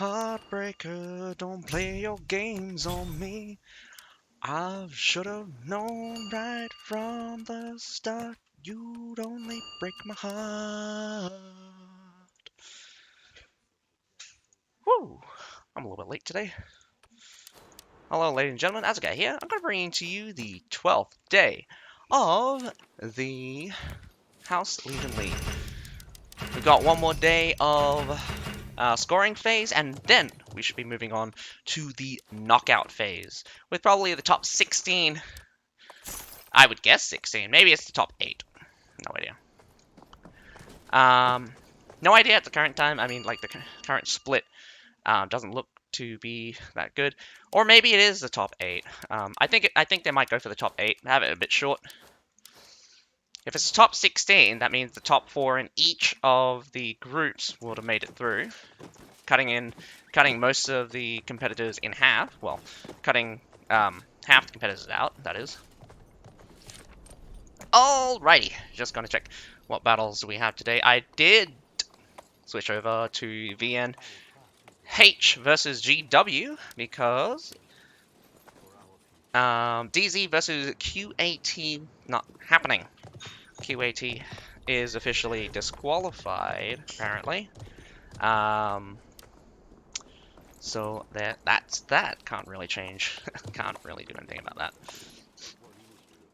Heartbreaker, don't play your games on me. I should have known right from the start you'd only break my heart. Woo! I'm a little bit late today. Hello, ladies and gentlemen, Azuka here. I'm going to bring to you the 12th day of the House Legion League. We've got one more day of scoring phase, and then we should be moving on to the knockout phase, with probably the top 16. I would guess 16. Maybe it's the top 8. No idea. No idea at the current time. I mean, like, the current split doesn't look to be that good. Or maybe it is the top 8. I think they might go for the top 8, have it a bit short. If it's top 16, that means the top 4 in each of the groups would have made it through, cutting most of the competitors in half. Well, cutting half the competitors out, that is. Alrighty, just gonna check what battles do we have today. I did switch over to VNH versus GW because DZ versus QAT not happening. QAT is officially disqualified, apparently. So that's that. Can't really change. Can't really do anything about that.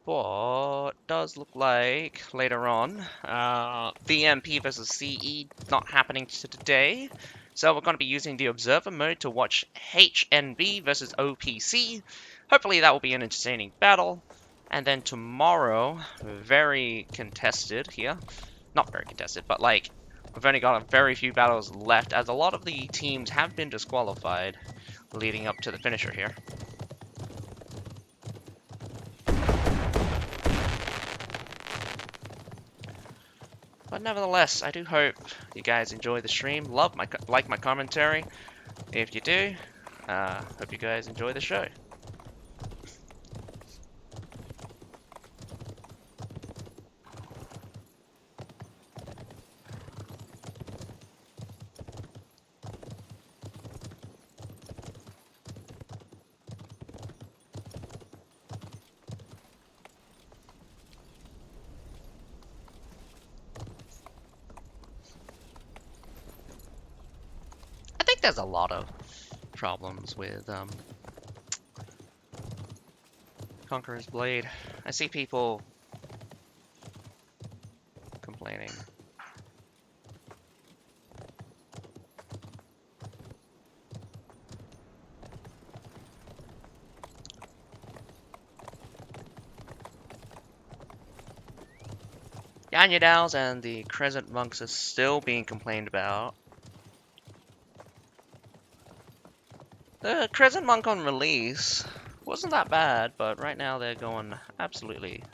But does look like later on, VMP versus CE not happening today. So we're going to be using the observer mode to watch HNB versus OPC. Hopefully that will be an entertaining battle. And then tomorrow, very contested here. Not very contested, but like, we've only got a very few battles left, as a lot of the teams have been disqualified leading up to the finisher here. But nevertheless, I do hope you guys enjoy the stream. Like my commentary. If you do, hope you guys enjoy the show. I think there's a lot of problems with Conqueror's Blade. I see people complaining. The Anyadals and the Crescent Monks are still being complained about. The Crescent Monk on release wasn't that bad, but right now they're going absolutely...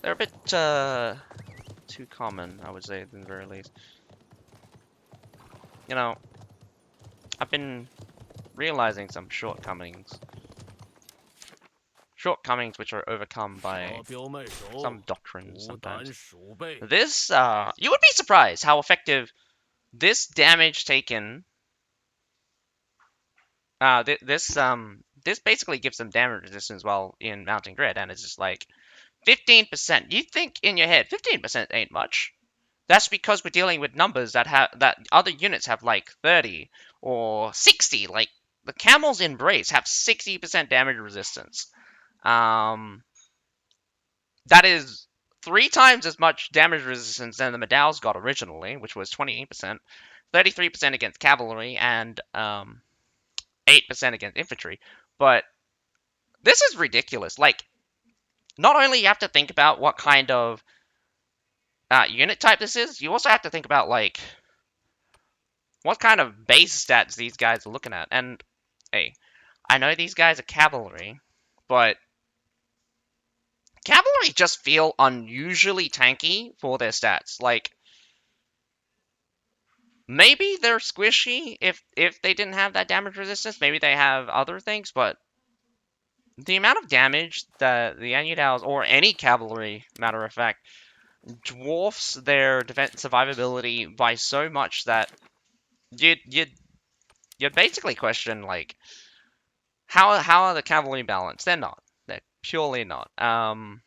They're a bit too common, I would say, at the very least. You know, I've been realizing some shortcomings. Shortcomings which are overcome by some doctrines sometimes. This, you would be surprised how effective this damage taken... this basically gives them damage resistance while in mounting grid, and it's just like 15%. You think in your head 15% ain't much. That's because we're dealing with numbers that other units have like 30 or 60. Like the Camel's Embrace have 60% damage resistance. That is 3 times as much damage resistance than the Medal's got originally, which was 28%, 33% against cavalry, and 8% against infantry. But this is ridiculous. Like, not only you have to think about what kind of unit type this is, you also have to think about, like, what kind of base stats these guys are looking at. And, hey, I know these guys are cavalry, but cavalry just feel unusually tanky for their stats. Like, maybe they're squishy if they didn't have that damage resistance. Maybe they have other things, but the amount of damage that the Anyadals, or any cavalry, matter of fact, dwarfs their defense survivability by so much that you'd you'd basically question like how are the cavalry balanced? They're not. They're purely not. I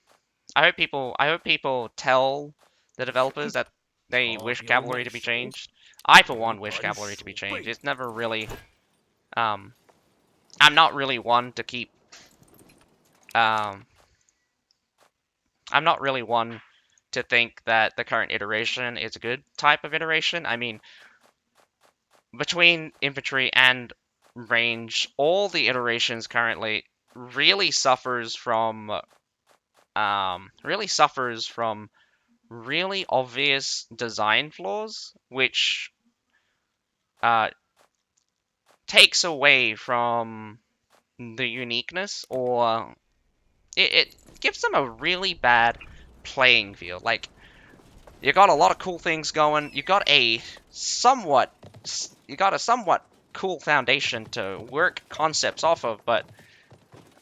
hope people tell the developers that they wish cavalry to be changed. I for one wish cavalry to be changed. It's never really um I'm not really one to keep um I'm not really one to think that the current iteration is a good type of iteration. I mean, between infantry and range, all the iterations currently really suffers from really obvious design flaws, which uh, takes away from the uniqueness, or it gives them a really bad playing field. Like, you got a lot of cool things going. Somewhat, you got a somewhat cool foundation to work concepts off of, but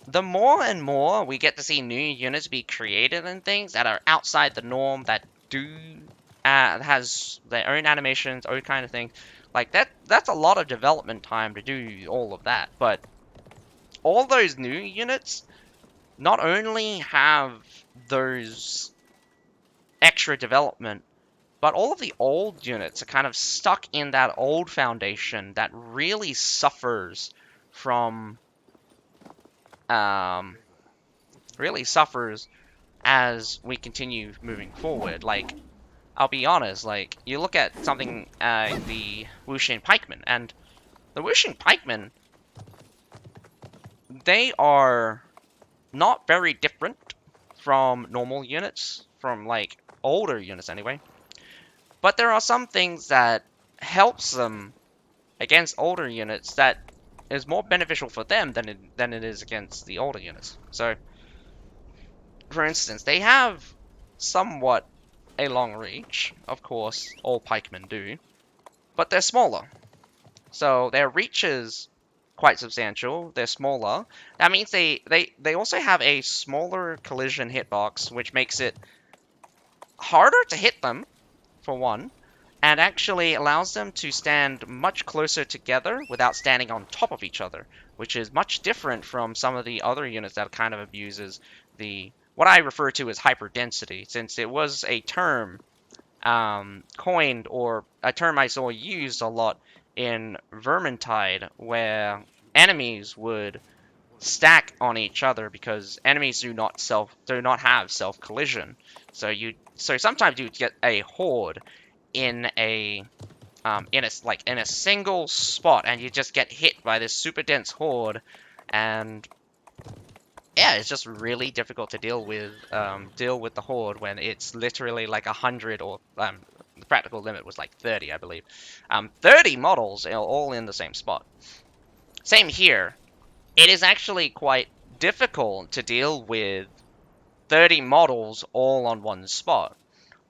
the more and more we get to see new units be created and things that are outside the norm, that do has their own animations, own kind of thing, like that's a lot of development time to do all of that. But all those new units not only have those extra development, but all of the old units are kind of stuck in that old foundation that really suffers from um, really suffers as we continue moving forward. Like, I'll be honest, like, you look at something, the Wuxin Pikemen, and the Wuxin Pikemen, they are not very different from normal units, from, like, older units anyway. But there are some things that helps them against older units that is more beneficial for them than it is against the older units. So, for instance, they have somewhat a long reach. Of course, all pikemen do. But they're smaller. So their reach is quite substantial. They're smaller. That means they also have a smaller collision hitbox, which makes it harder to hit them, for one, and actually allows them to stand much closer together without standing on top of each other, which is much different from some of the other units that kind of abuses the what I refer to as hyperdensity, since it was a term coined, or a term I saw used a lot in Vermintide, where enemies would stack on each other because enemies do not have self collision. So sometimes you get a horde in a in a single spot, and you just get hit by this super dense horde, and yeah, it's just really difficult to deal with the horde when it's literally like 100, or the practical limit was like 30, I believe. 30 models all in the same spot. Same here. It is actually quite difficult to deal with 30 models all on one spot.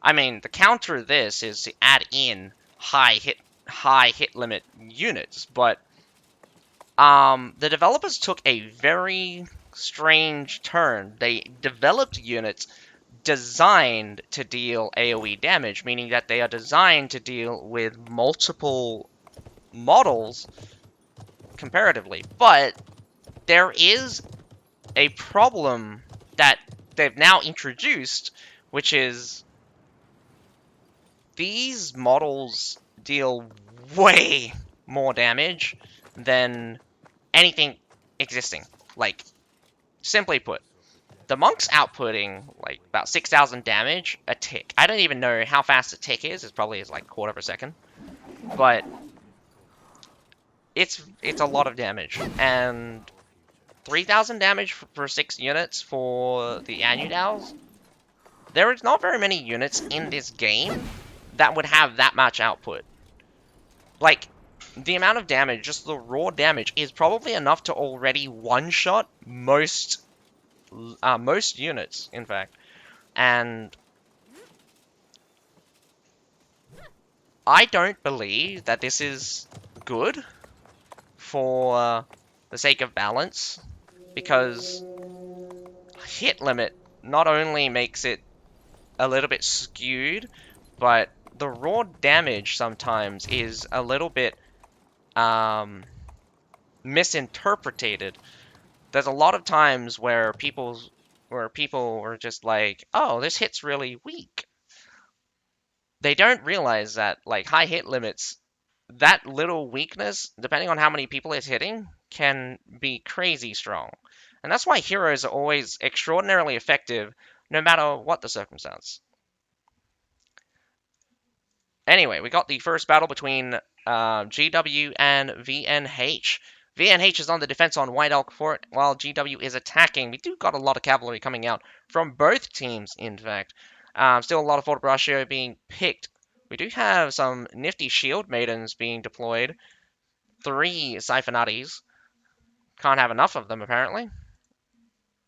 I mean, the counter to this is to add in high hit limit units, but the developers took a very strange turn. They developed units designed to deal AoE damage, meaning that they are designed to deal with multiple models comparatively. But there is a problem that they've now introduced, which is these models deal way more damage than anything existing. Like, simply put, the monk's outputting like about 6,000 damage a tick. I don't even know how fast a tick is. It probably is like quarter of a second, but it's a lot of damage. And 3,000 damage for 6 units for the Anudals. There is not very many units in this game that would have that much output. Like, the amount of damage, just the raw damage, is probably enough to already one-shot most units, in fact. And I don't believe that this is good for the sake of balance, because hit limit not only makes it a little bit skewed, but the raw damage sometimes is a little bit misinterpreted. There's a lot of times where people were just like, "Oh, this hit's really weak." They don't realize that like high hit limits, that little weakness, depending on how many people it's hitting, can be crazy strong. And that's why heroes are always extraordinarily effective, no matter what the circumstance. Anyway, we got the first battle between GW and VNH. VNH is on the defense on White Elk Fort, while GW is attacking. We do got a lot of cavalry coming out from both teams, in fact. Still a lot of Fort Braccio being picked. We do have some nifty shield maidens being deployed. 3 Siphonatis. Can't have enough of them, apparently.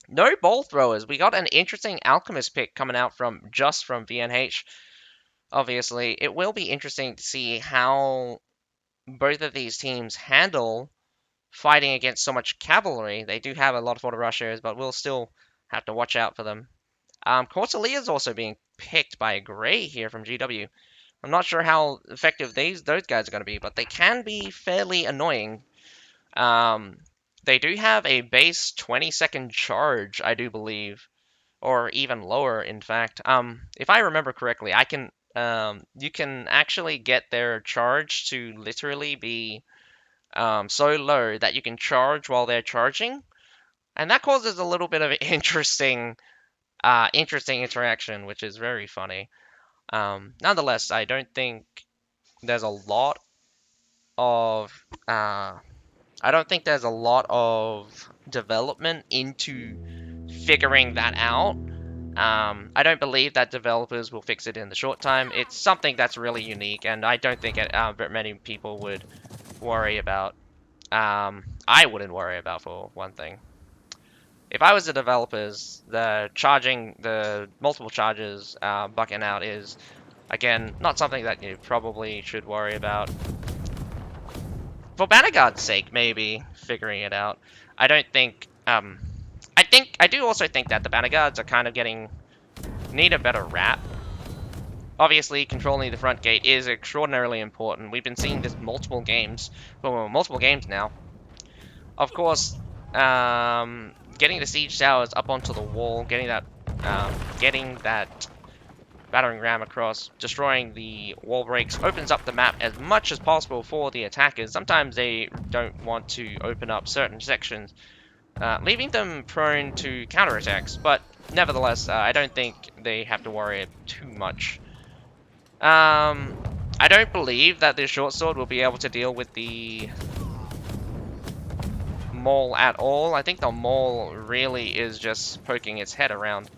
No ball throwers. We got an interesting alchemist pick coming out from VNH. Obviously, it will be interesting to see how both of these teams handle fighting against so much cavalry. They do have a lot of auto rushers, but we'll still have to watch out for them. Corsalia is also being picked by Gray here from GW. I'm not sure how effective those guys are going to be, but they can be fairly annoying. They do have a base 20-second charge, I do believe, or even lower, in fact. If I remember correctly, you can actually get their charge to literally be so low that you can charge while they're charging, and that causes a little bit of an interesting interaction, which is very funny. Nonetheless, I don't think there's a lot of I don't think there's a lot of development into figuring that out. I don't believe that developers will fix it in the short time. It's something that's really unique, and I don't think many people would worry about. I wouldn't worry about, for one thing. If I was the developers, the multiple charges bucking out is, again, not something that you probably should worry about. For Bannerguard's sake, maybe figuring it out. I don't think. I do also think that the Bannerguards are kind of need a better rap. Obviously, controlling the front gate is extraordinarily important. We've been seeing this multiple games now. Of course, getting the siege towers up onto the wall, getting that battering ram across, destroying the wall breaks, opens up the map as much as possible for the attackers. Sometimes they don't want to open up certain sections, leaving them prone to counterattacks, but nevertheless, I don't think they have to worry too much. I don't believe that this short sword will be able to deal with the Maul at all. I think the Maul really is just poking its head around.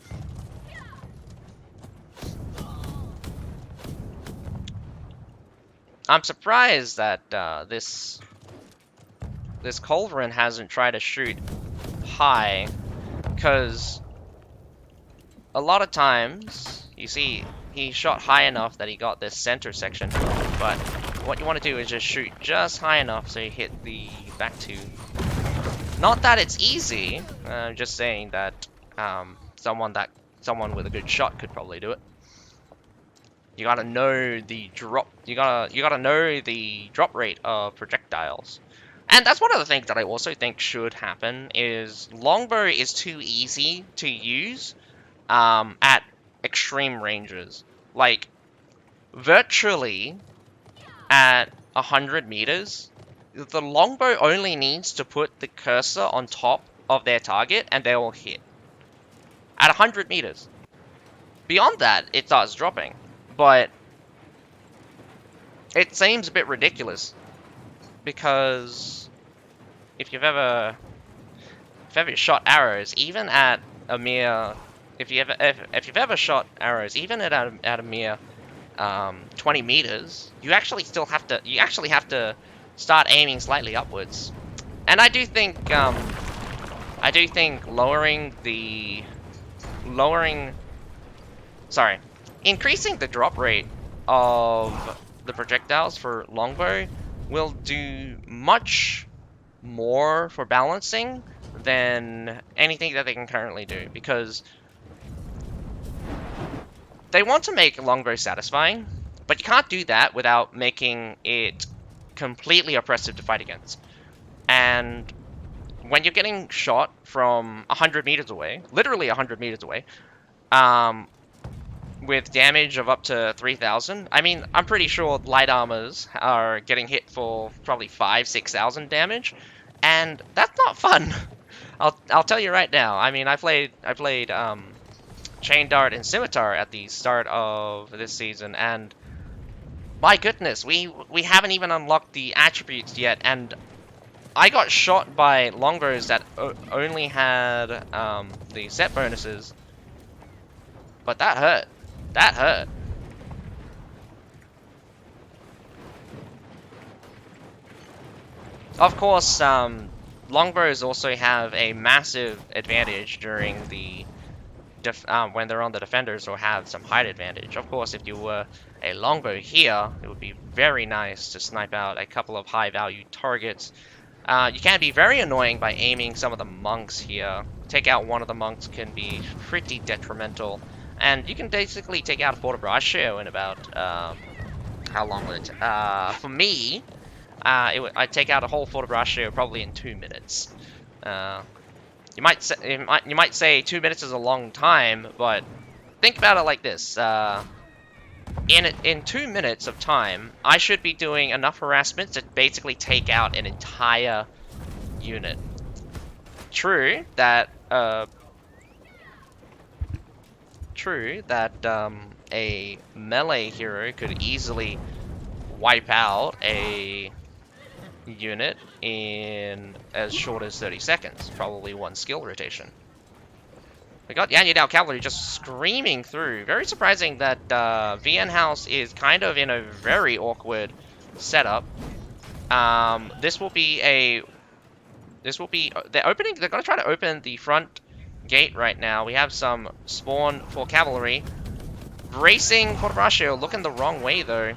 I'm surprised that this Culverin hasn't tried to shoot high, because a lot of times, you see, he shot high enough that he got this center section, but what you want to do is just shoot just high enough so you hit the back two. Not that it's easy, I'm just saying that someone with a good shot could probably do it. You gotta know the drop. You gotta know the drop rate of projectiles, and that's one of the things that I also think should happen. Is longbow is too easy to use at extreme ranges. Like virtually at 100 meters, the longbow only needs to put the cursor on top of their target, and they will hit at 100 meters. Beyond that, it starts dropping. But it seems a bit ridiculous, because if you've ever shot arrows, even at a mere if you've ever shot arrows, even at a mere 20 meters, you actually have to start aiming slightly upwards. And I do think increasing the drop rate of the projectiles for longbow will do much more for balancing than anything that they can currently do, because they want to make longbow satisfying, but you can't do that without making it completely oppressive to fight against. And when you're getting shot from 100 meters away, literally 100 meters away, with damage of up to 3,000. I mean, I'm pretty sure light armors are getting hit for probably 5,000-6,000 damage, and that's not fun. I'll tell you right now. I mean, I played Chain Dart and Scimitar at the start of this season, and my goodness, we haven't even unlocked the attributes yet, and I got shot by longbows that only had the set bonuses, but that hurt. That hurt. Of course, longbows also have a massive advantage during the when they're on the defenders, or have some height advantage. Of course, if you were a longbow here, it would be very nice to snipe out a couple of high-value targets. You can be very annoying by aiming some of the monks here. Take out one of the monks can be pretty detrimental. And you can basically take out a Forte-Braccio in about, how long would it for me, I'd take out a whole Forte-Braccio probably in 2 minutes. You might say 2 minutes is a long time, but think about it like this. In 2 minutes of time, I should be doing enough harassment to basically take out an entire unit. True that a melee hero could easily wipe out a unit in as short as 30 seconds, probably one skill rotation. We got Yanyadao Cavalry just screaming through. Very surprising that VN House is kind of in a very awkward setup. They're gonna try to open the front gate right now. We have some spawn for cavalry. Racing Forte-Braccio, looking the wrong way though.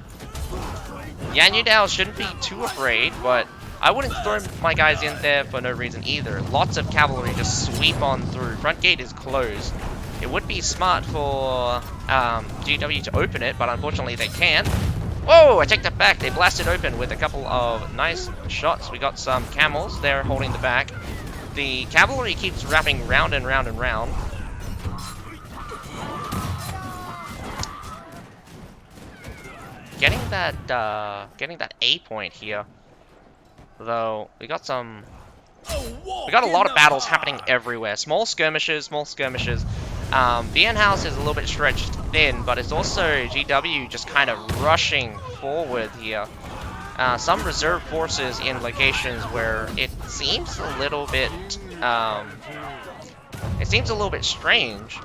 Yanyudao shouldn't be too afraid, but I wouldn't throw my guys in there for no reason either. Lots of cavalry just sweep on through. Front gate is closed. It would be smart for GW to open it, but unfortunately they can't. Whoa, I take that back. They blasted open with a couple of nice shots. We got some camels. They're holding the back. The cavalry keeps wrapping round and round and round. Getting that A point here, though. We got a lot of battles happening everywhere. Small skirmishes. VN House is a little bit stretched thin, but it's also GW just kind of rushing forward here. Some reserve forces in locations where it seems a little bit strange.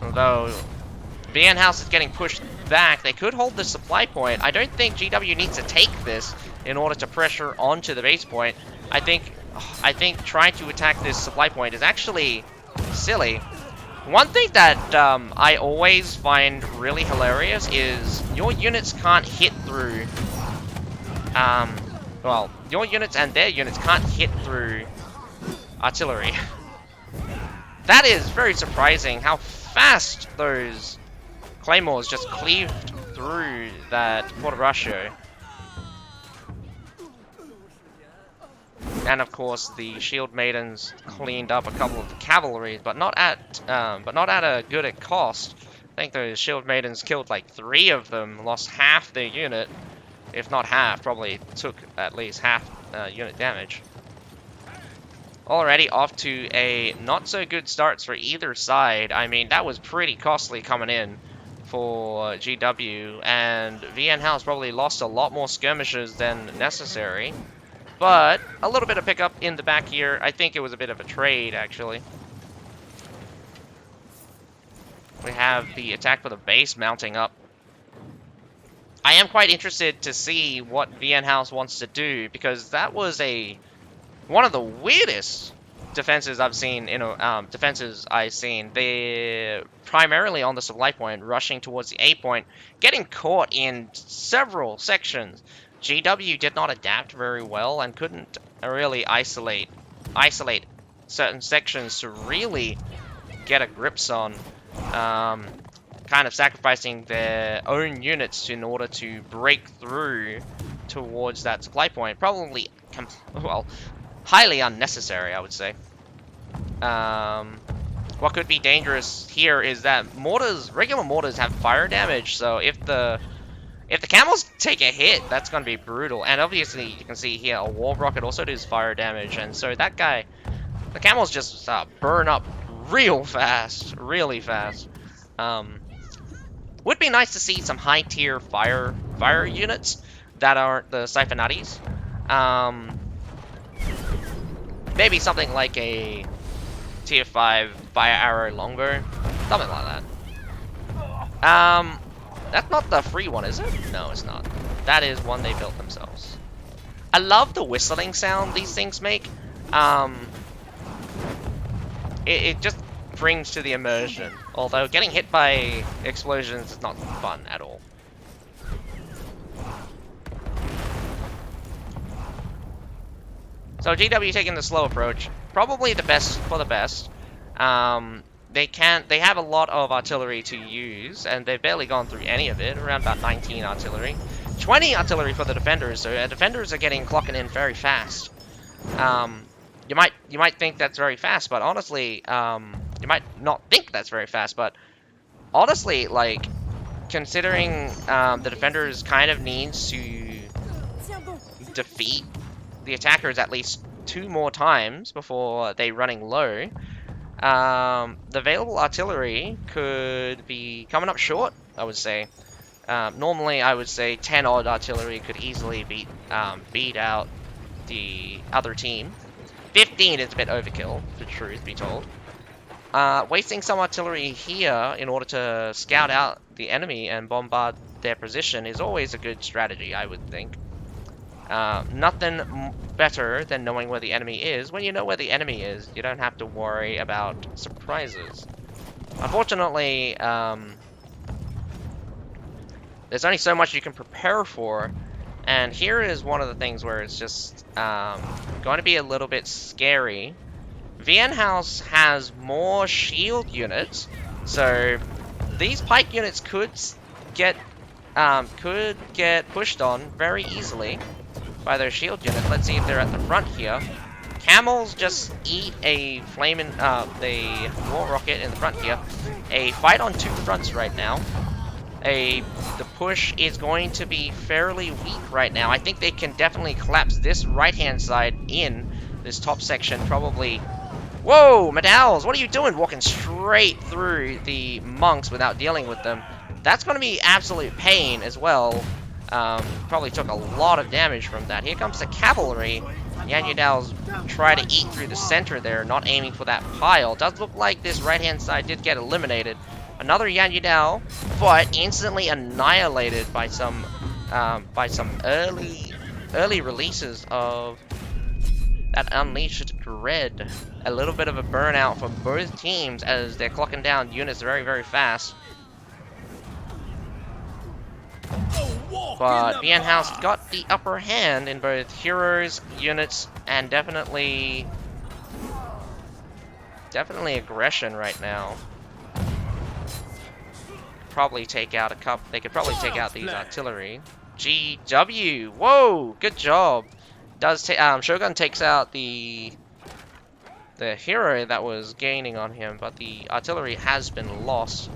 Although VN House is getting pushed back, they could hold the supply point. I don't think GW needs to take this in order to pressure onto the base point. I think trying to attack this supply point is actually silly. One thing that I always find really hilarious is your units can't hit through. Well, your units and their units can't hit through artillery. That is very surprising how fast those claymores just cleaved through that Forte-Braccio. And of course, the shield maidens cleaned up a couple of the cavalry, but not at a good cost. I think those shield maidens killed like 3 of them, lost half their unit, if not half. Probably took at least half unit damage. Already off to a not so good starts for either side. I mean, that was pretty costly coming in for GW, and VN House probably lost a lot more skirmishes than necessary. But a little bit of pickup in the back here. I think it was a bit of a trade, actually. We have the attack for the base mounting up. I am quite interested to see what VN House wants to do, because that was one of the weirdest defenses I've seen. They're primarily on the supply point, rushing towards the A point, getting caught in several sections. GW did not adapt very well and couldn't really isolate certain sections to really get a grips on, kind of sacrificing their own units in order to break through towards that supply point. Probably, well, highly unnecessary, I would say. What could be dangerous here is that mortars, regular mortars, have fire damage. So if the camels take a hit, that's going to be brutal. And obviously, you can see here, a warp rocket also does fire damage. And so that guy, the camels just burn up real fast, really fast. Would be nice to see some high tier fire units that aren't the Siphonatis. Maybe something like a tier 5 fire arrow longo, something like that. That's not the free one, is it? No, it's not. That is one they built themselves. I love the whistling sound these things make. It just brings to the immersion. Although getting hit by explosions is not fun at all. So GW taking the slow approach, probably the best for the best. They have a lot of artillery to use, and they've barely gone through any of it. Around about 19 artillery, 20 artillery for the defenders. So defenders are clocking in very fast. You might think that's very fast, but honestly, you might not think that's very fast. But honestly, like considering the defenders kind of needs to defeat the attackers at least 2 more times before they running low. The available artillery could be coming up short, I would say. Normally, I would say 10 odd artillery could easily beat out the other team. 15 is a bit overkill, for truth be told. Wasting some artillery here in order to scout out the enemy and bombard their position is always a good strategy, I would think. Nothing better than knowing where the enemy is. When you know where the enemy is, you don't have to worry about surprises. Unfortunately, there's only so much you can prepare for, and here is one of the things where it's just going to be a little bit scary. VN House has more shield units, so these pike units could get pushed on very easily by their shield unit. Let's see if they're at the front here. Camels just eat a flaming the war rocket in the front here. A fight on 2 fronts right now. The push is going to be fairly weak right now. I think they can definitely collapse this right-hand side in this top section. Probably. Whoa, Medals, what are you doing? Walking straight through the monks without dealing with them. That's going to be absolute pain as well. Probably took a lot of damage from that. Here comes the cavalry. Yanyudals try to eat through the center there, not aiming for that pile. Does look like this right-hand side did get eliminated. Another Yanyudal, but instantly annihilated by some early releases of that Unleashed Dread. A little bit of a burnout for both teams as they're clocking down units very, very fast. But VN House got the upper hand in both heroes, units, and definitely aggression right now. Probably take out a couple. They could probably take out these artillery. GW, whoa, good job. Shogun takes out the hero that was gaining on him, but the artillery has been lost.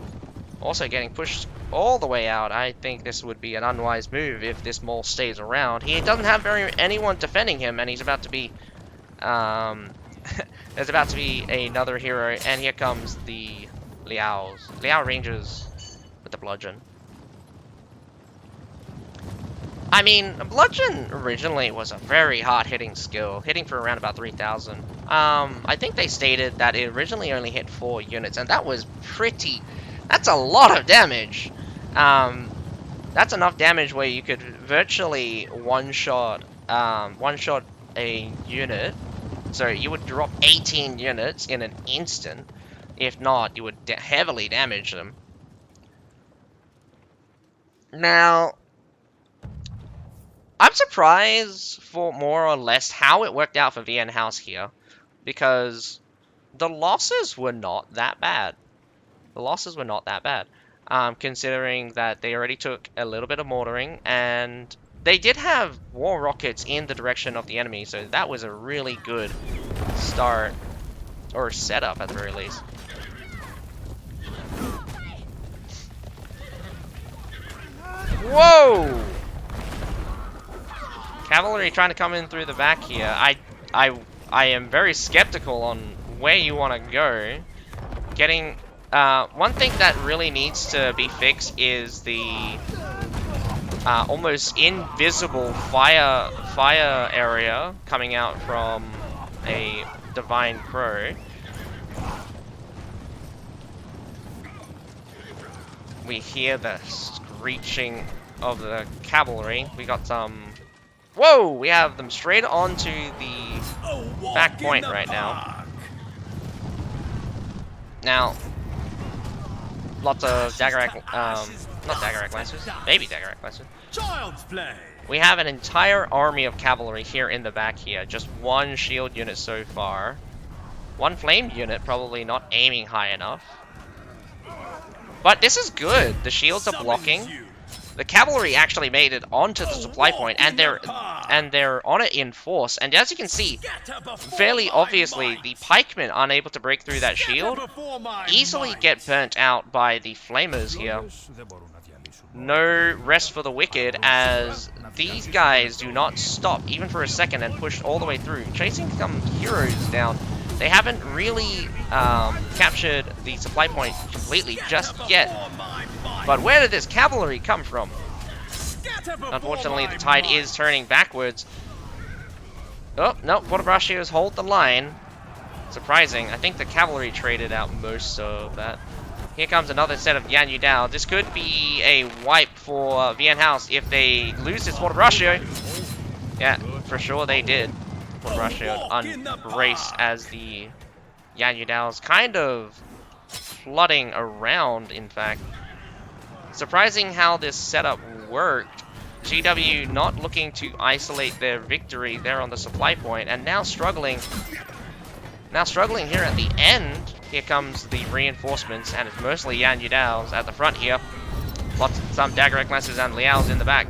Also getting pushed all the way out. I think this would be an unwise move if this mole stays around. He doesn't have anyone defending him, and he's about to be there's about to be another hero, and here comes the Liao Rangers with the bludgeon. I mean, bludgeon originally was a very hard-hitting skill, hitting for around about 3,000. I think they stated that it originally only hit 4 units, and that was that's a lot of damage. That's enough damage where you could virtually one-shot a unit. So you would drop 18 units in an instant. If not, you would heavily damage them. Now, I'm surprised for more or less how it worked out for VN House here, because the losses were not that bad. Considering that they already took a little bit of mortaring, and they did have war rockets in the direction of the enemy, so that was a really good start, or setup at the very least. Whoa! Cavalry trying to come in through the back here. I am very skeptical on where you want to go. Getting one thing that really needs to be fixed is the almost invisible fire area coming out from a Divine Crow. We hear the screeching of the cavalry. We got some... Whoa! We have them straight onto the back point right now. Now, lots of Daggerak, not Daggerak Lancers, maybe Daggerak Lancers. Child's play. We have an entire army of cavalry here in the back here. Just one shield unit so far. One flamed unit, probably not aiming high enough. But this is good. The shields are blocking. The cavalry actually made it onto the supply point, and they're on it in force. And as you can see, fairly obviously, the pikemen unable to break through that shield easily get burnt out by the flamers here. No rest for the wicked, as these guys do not stop even for a second and push all the way through, chasing some heroes down. They haven't really captured the supply point completely just yet. But where did this cavalry come from? Unfortunately, the tide is turning backwards. Oh, no, Fortebraccios hold the line. Surprising. I think the cavalry traded out most of that. Here comes another set of Yan Yudao. This could be a wipe for Vian House if they lose this Fortebraccio. Yeah, for sure they did. Fortebraccio unbraced as the Yan Yudao's kind of flooding around, in fact. Surprising how this setup worked. GW not looking to isolate their victory there on the supply point, and now struggling. Now struggling here at the end. Here comes the reinforcements, and it's mostly Yan Yudao's at the front here. Some Daggerak Lancers and Liao's in the back.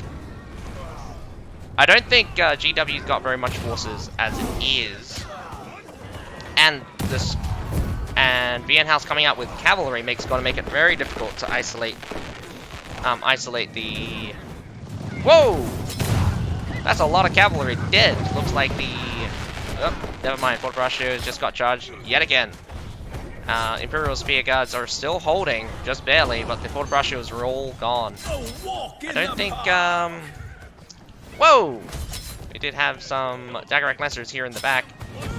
I don't think GW's got very much forces as it is. And Vian House coming out with cavalry gonna make it very difficult to isolate the... Whoa! That's a lot of cavalry dead. Looks like the... Oh, never mind. Fortebraccio just got charged yet again. Imperial Spear Guards are still holding, just barely, but the Fortebraccios are all gone. I don't think... Whoa! We did have some Daggerak Lancers here in the back,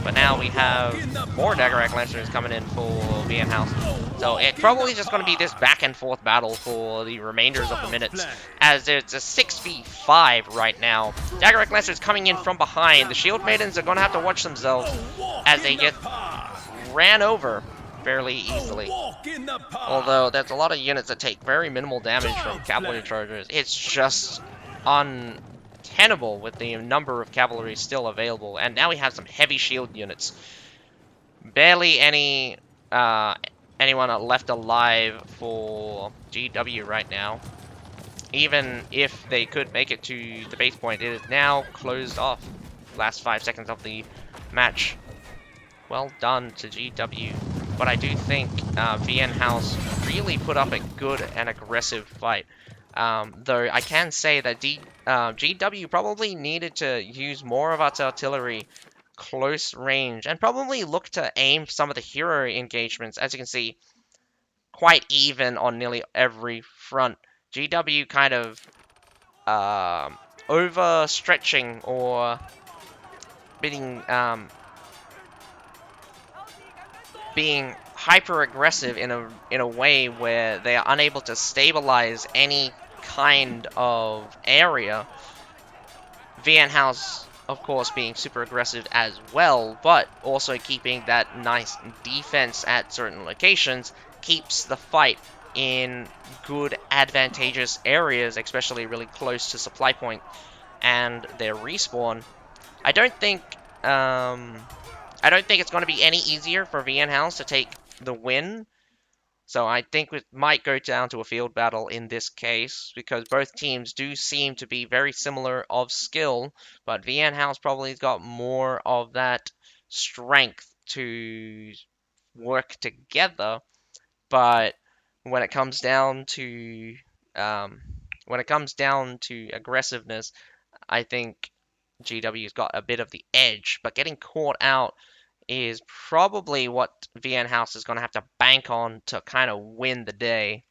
but now we have more Daggerak Lancers coming in for Vian House. So it's probably just going to be this back and forth battle for the remainders of the minutes, as it's a 6v5 right now. Daggerak Lancers coming in from behind. The Shield Maidens are going to have to watch themselves as they get ran over fairly easily. Although there's a lot of units that take very minimal damage from cavalry chargers. It's just untenable with the number of cavalry still available. And now we have some heavy shield units. Barely anyone left alive for GW right now. Even if they could make it to the base point, it is now closed off. Last 5 seconds of the match. Well done to GW. But I do think Vian House really put up a good and aggressive fight. Though I can say that GW probably needed to use more of its artillery close range and probably look to aim some of the hero engagements. As you can see, quite even on nearly every front. GW kind of overstretching or being hyper aggressive in a way where they are unable to stabilize any kind of area. Vian House, of course, being super aggressive as well, but also keeping that nice defense at certain locations keeps the fight in good advantageous areas, especially really close to supply point and their respawn. I don't think it's going to be any easier for Vian House to take the win. So I think it might go down to a field battle in this case because both teams do seem to be very similar of skill, but VN House probably got more of that strength to work together. But when it comes down to um, aggressiveness, I think GW's got a bit of the edge. But getting caught out is probably what VN House is going to have to bank on to kind of win the day.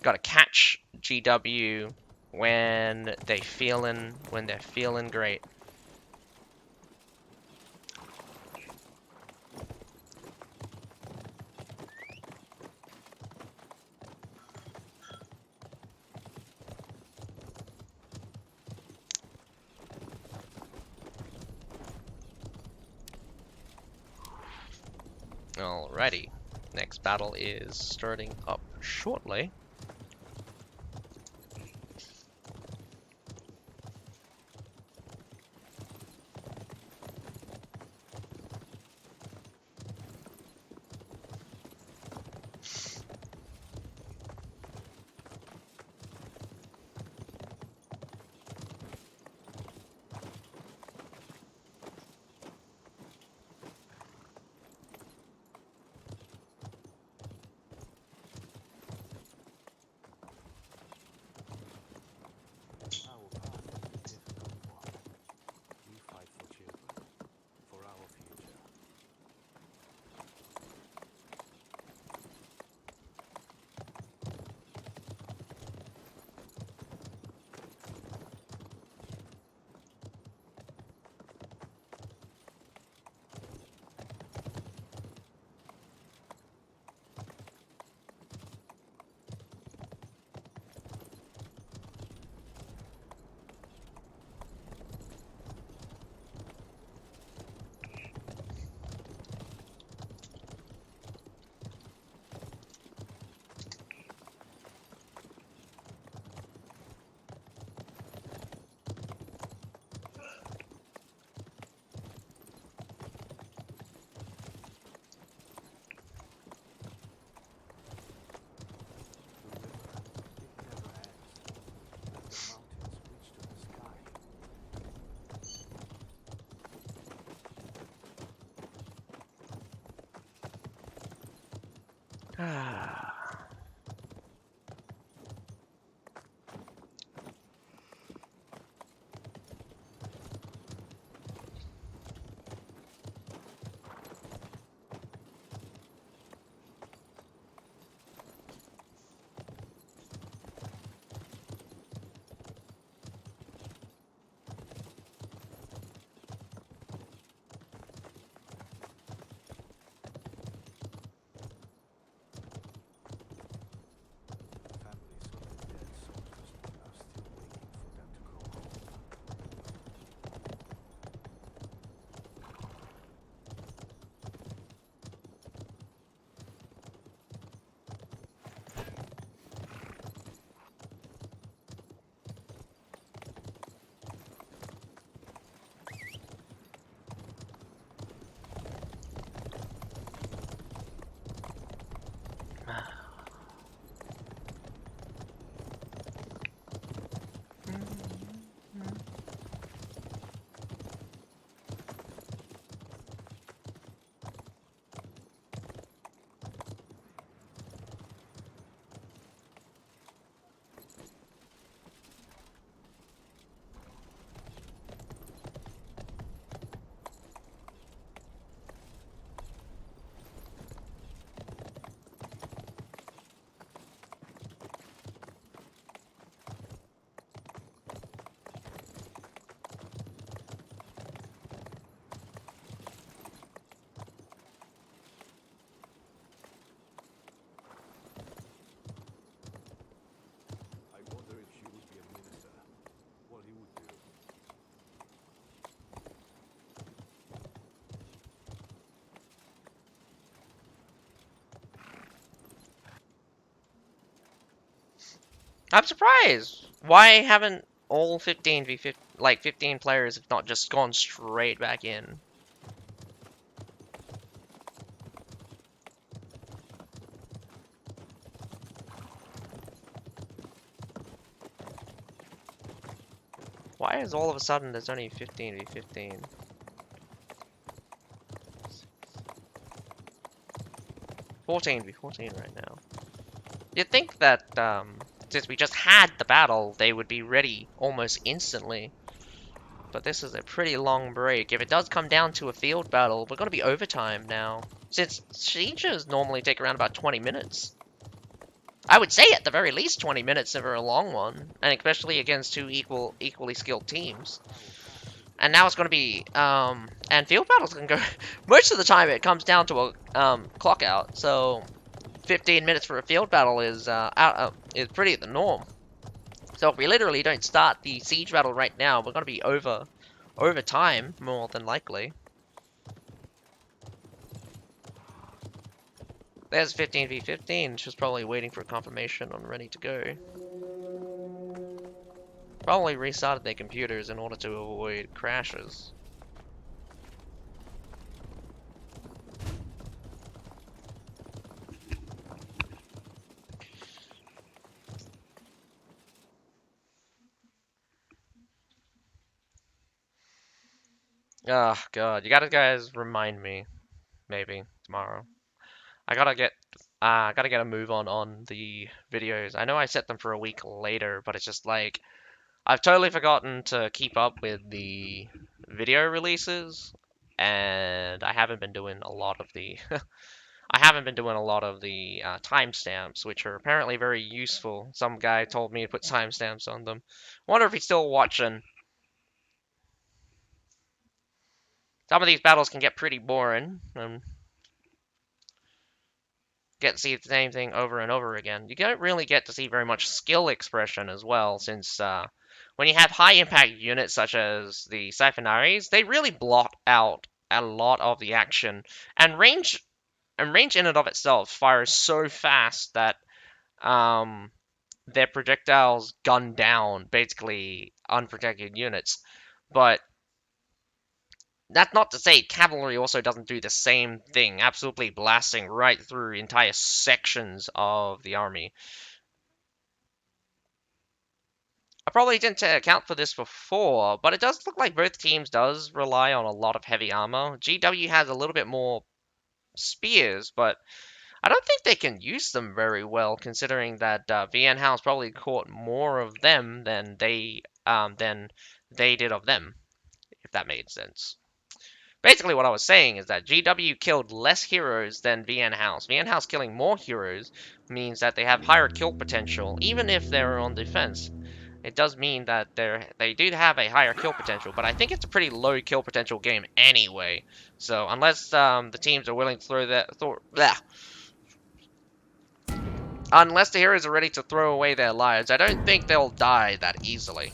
Got to catch GW when they're feeling great. Alrighty, next battle is starting up shortly. I'm surprised. Why haven't all 15 v 15, like 15 players, if not just gone straight back in? Why is all of a sudden there's only 15v15? 14v14 right now. You'd think that, since we just had the battle, they would be ready almost instantly. But this is a pretty long break. If it does come down to a field battle, we're going to be overtime now. Since sieges normally take around about 20 minutes. I would say at the very least 20 minutes if it's a long one. And especially against two equally skilled teams. And now it's going to be, and field battles can go, most of the time it comes down to a, clock out. So 15 minutes for a field battle is pretty the norm. So if we literally don't start the siege battle right now, we're going to be over time, more than likely. There's 15v15, she's probably waiting for confirmation on ready to go. Probably restarted their computers in order to avoid crashes. Oh god, you gotta guys remind me, maybe tomorrow. I gotta get a move on the videos. I know I set them for a week later, but it's just like I've totally forgotten to keep up with the video releases, and I haven't been doing a lot of the timestamps, which are apparently very useful. Some guy told me to put timestamps on them. Wonder if he's still watching. Some of these battles can get pretty boring, and get to see the same thing over and over again. You don't really get to see very much skill expression as well, since when you have high impact units such as the Siphonaries, they really blot out a lot of the action, and range in and of itself fires so fast that their projectiles gun down basically unprotected units. But that's not to say cavalry also doesn't do the same thing, absolutely blasting right through entire sections of the army. I probably didn't account for this before, but it does look like both teams does rely on a lot of heavy armor. GW has a little bit more spears, but I don't think they can use them very well, considering that VN House probably caught more of them than they did of them, if that made sense. Basically, what I was saying is that GW killed less heroes than VN House. VN House killing more heroes means that they have higher kill potential, even if they're on defense. It does mean that they do have a higher kill potential, but I think it's a pretty low kill potential game anyway. So unless the teams are willing to unless the heroes are ready to throw away their lives, I don't think they'll die that easily.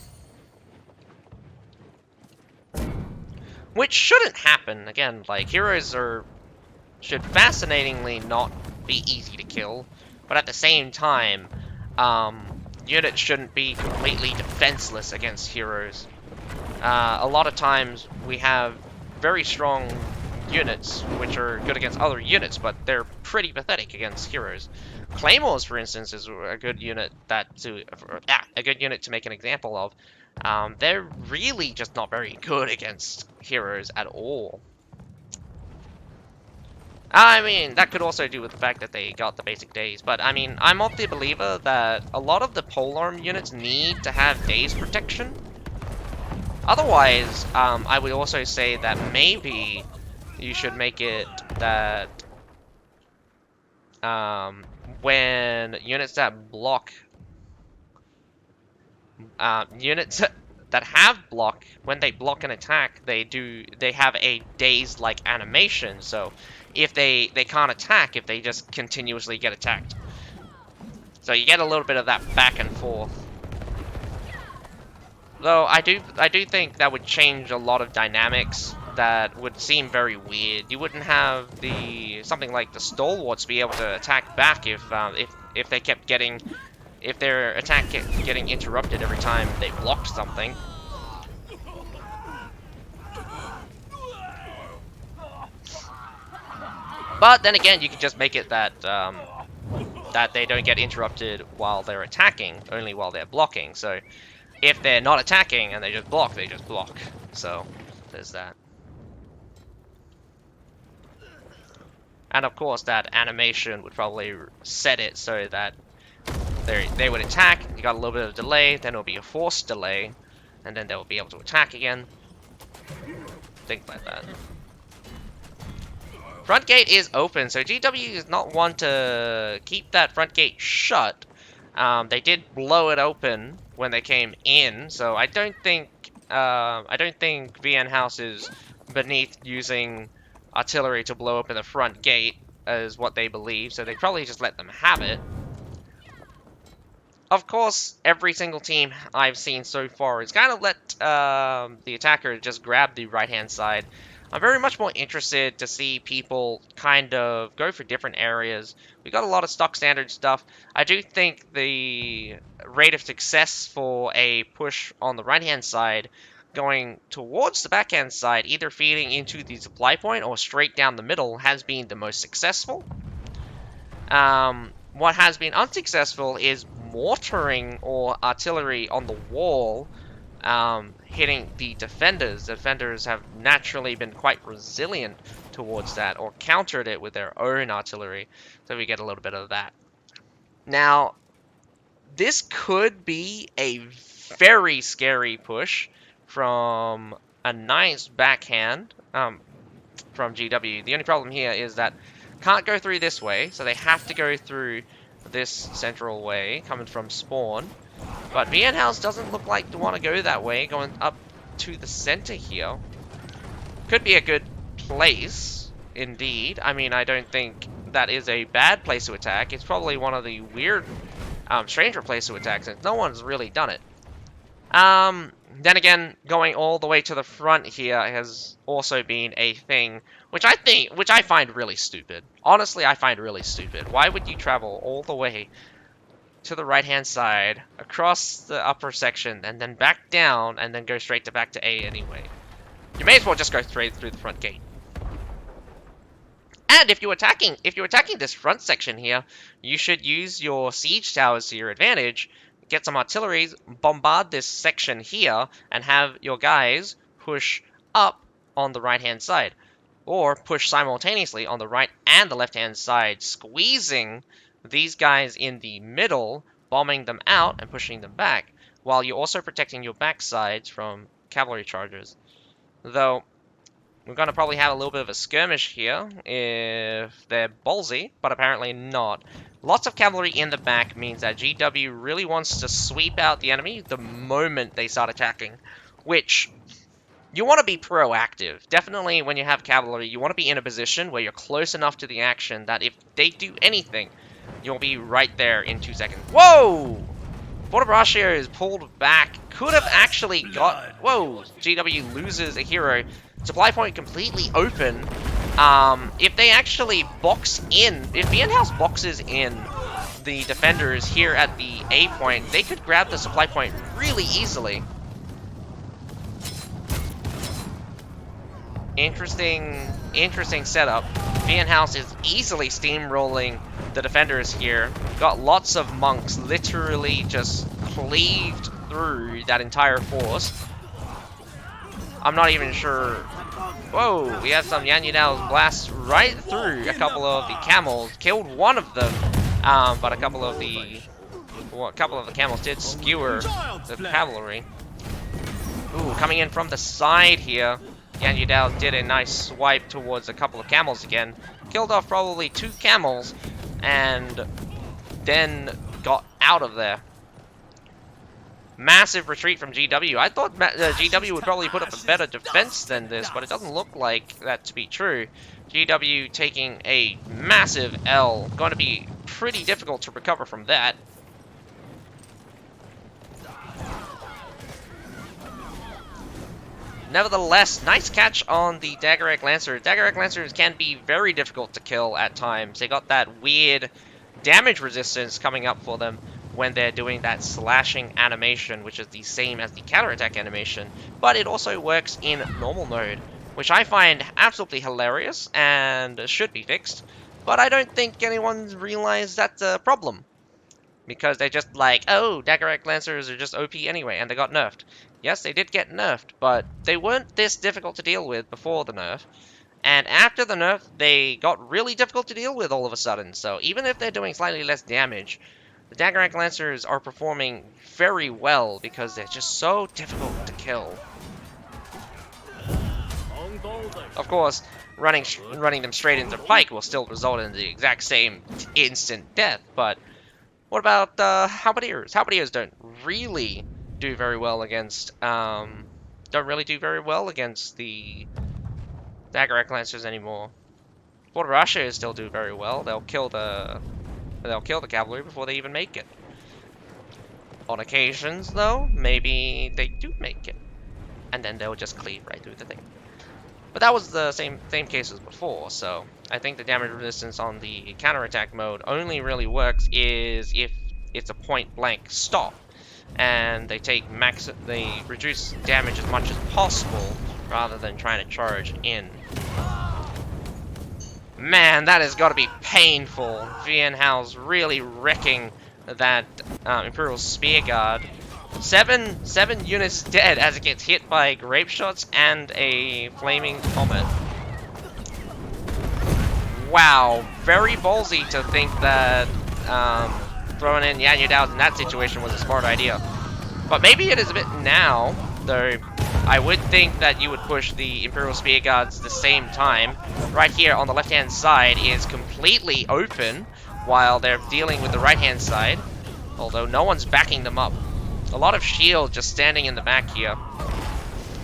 Which shouldn't happen. Again, like, heroes should fascinatingly not be easy to kill, but at the same time, units shouldn't be completely defenseless against heroes. A lot of times we have very strong units which are good against other units, but they're pretty pathetic against heroes. Claymores, for instance, is a good unit to make an example of. They're really just not very good against heroes at all. I mean, that could also do with the fact that they got the basic days, but I mean, I'm of the believer that a lot of the polearm units need to have days protection. Otherwise, I would also say that maybe you should make it that when units that block units that have block, when they block an attack, they have a dazed like animation. So if they can't attack if they just continuously get attacked. So you get a little bit of that back and forth. Though I do think that would change a lot of dynamics that would seem very weird. You wouldn't have something like the stalwarts be able to attack back if they kept getting, if their attack kept getting interrupted every time they blocked something. But then again, you could just make it that that they don't get interrupted while they're attacking, only while they're blocking. So if they're not attacking and they just block, they just block. So there's that. And of course, that animation would probably set it so that they would attack. You got a little bit of delay, then it'll be a forced delay, and then they'll be able to attack again. Things like that. Front gate is open, so GW is not one to keep that front gate shut. They did blow it open when they came in, so I don't think VN House is beneath using artillery to blow open the front gate, is what they believe. So they probably just let them have it. Of course, every single team I've seen so far is kind of let the attacker just grab the right-hand side. I'm very much more interested to see people kind of go for different areas. We got a lot of stock standard stuff. I do think the rate of success for a push on the right-hand side going towards the backhand side, either feeding into the supply point or straight down the middle, has been the most successful. What has been unsuccessful is mortaring or artillery on the wall, hitting the defenders. The defenders have naturally been quite resilient towards that, or countered it with their own artillery, so we get a little bit of that. Now, this could be a very scary push from a nice backhand from GW. The only problem here is that can't go through this way, so they have to go through this central way, coming from spawn. But VN House doesn't look like to want to go that way, going up to the center here. Could be a good place, indeed. I mean, I don't think that is a bad place to attack. It's probably one of the weird, stranger places to attack, since no one's really done it. Then again, going all the way to the front here has also been a thing, which I find really stupid. Honestly, I find really stupid. Why would you travel all the way to the right-hand side, across the upper section, and then back down, and then go straight to back to A anyway? You may as well just go straight through the front gate. And if you're attacking this front section here, you should use your siege towers to your advantage. Get some artillery, bombard this section here, and have your guys push up on the right-hand side. Or push simultaneously on the right and the left-hand side, squeezing these guys in the middle, bombing them out and pushing them back, while you're also protecting your backsides from cavalry charges. Though, we're going to probably have a little bit of a skirmish here if they're ballsy, but apparently not. Lots of cavalry in the back means that GW really wants to sweep out the enemy the moment they start attacking, which you want to be proactive. Definitely when you have cavalry, you want to be in a position where you're close enough to the action that if they do anything, you'll be right there in 2 seconds. Whoa! Forte is pulled back. Could have actually got... Whoa! GW loses a hero. Supply point completely open. If they actually box in, if VN House boxes in the defenders here at the A point, they could grab the supply point really easily. Interesting setup. VN House is easily steamrolling the defenders here. Got lots of monks literally just cleaved through that entire force. I'm not even sure. Whoa, we have some Yan Yadao blast right through a couple of the camels. Killed one of them, but a couple of the camels did skewer the cavalry. Ooh, coming in from the side here. Yan Yadao did a nice swipe towards a couple of camels again. Killed off probably 2 camels, and then got out of there. Massive retreat from GW. I thought GW would probably put up a better defense than this, but it doesn't look like that to be true. GW taking a massive L. Going to be pretty difficult to recover from that. Nevertheless, nice catch on the Dagger-Egg Lancer. Dagger-Egg Lancers can be very difficult to kill at times. They got that weird damage resistance coming up for them when they're doing that slashing animation, which is the same as the counterattack animation, but it also works in normal mode, which I find absolutely hilarious and should be fixed, but I don't think anyone's realized that's a problem. because they're just like, oh, Daggerite Lancers are just OP anyway, and they got nerfed. Yes, they did get nerfed, but they weren't this difficult to deal with before the nerf. And after the nerf, they got really difficult to deal with all of a sudden. So even if they're doing slightly less damage, the Daggerite Lancers are performing very well because they're just so difficult to kill. Of course, running them straight into Pike will still result in the exact same instant death, but what about Halberdiers? Halberdiers don't really do very well against the Daggerite Lancers anymore. Fortrushers still do very well. They'll kill the cavalry before they even make it. On occasions, though, maybe they do make it, and then they'll just cleave right through the thing. But that was the same case as before, so I think the damage resistance on the counterattack mode only really works is if it's a point-blank stop, and they reduce damage as much as possible rather than trying to charge in. Man, that has got to be painful. VN House really wrecking that Imperial Spear Guard. Seven units dead as it gets hit by grape shots and a flaming comet. Wow, very ballsy to think that throwing in Yan Yadao in that situation was a smart idea. But maybe it is a bit now, though. I would think that you would push the Imperial Spear Guards the same time. Right here on the left-hand side is completely open while they're dealing with the right-hand side, although no one's backing them up. A lot of shield just standing in the back here.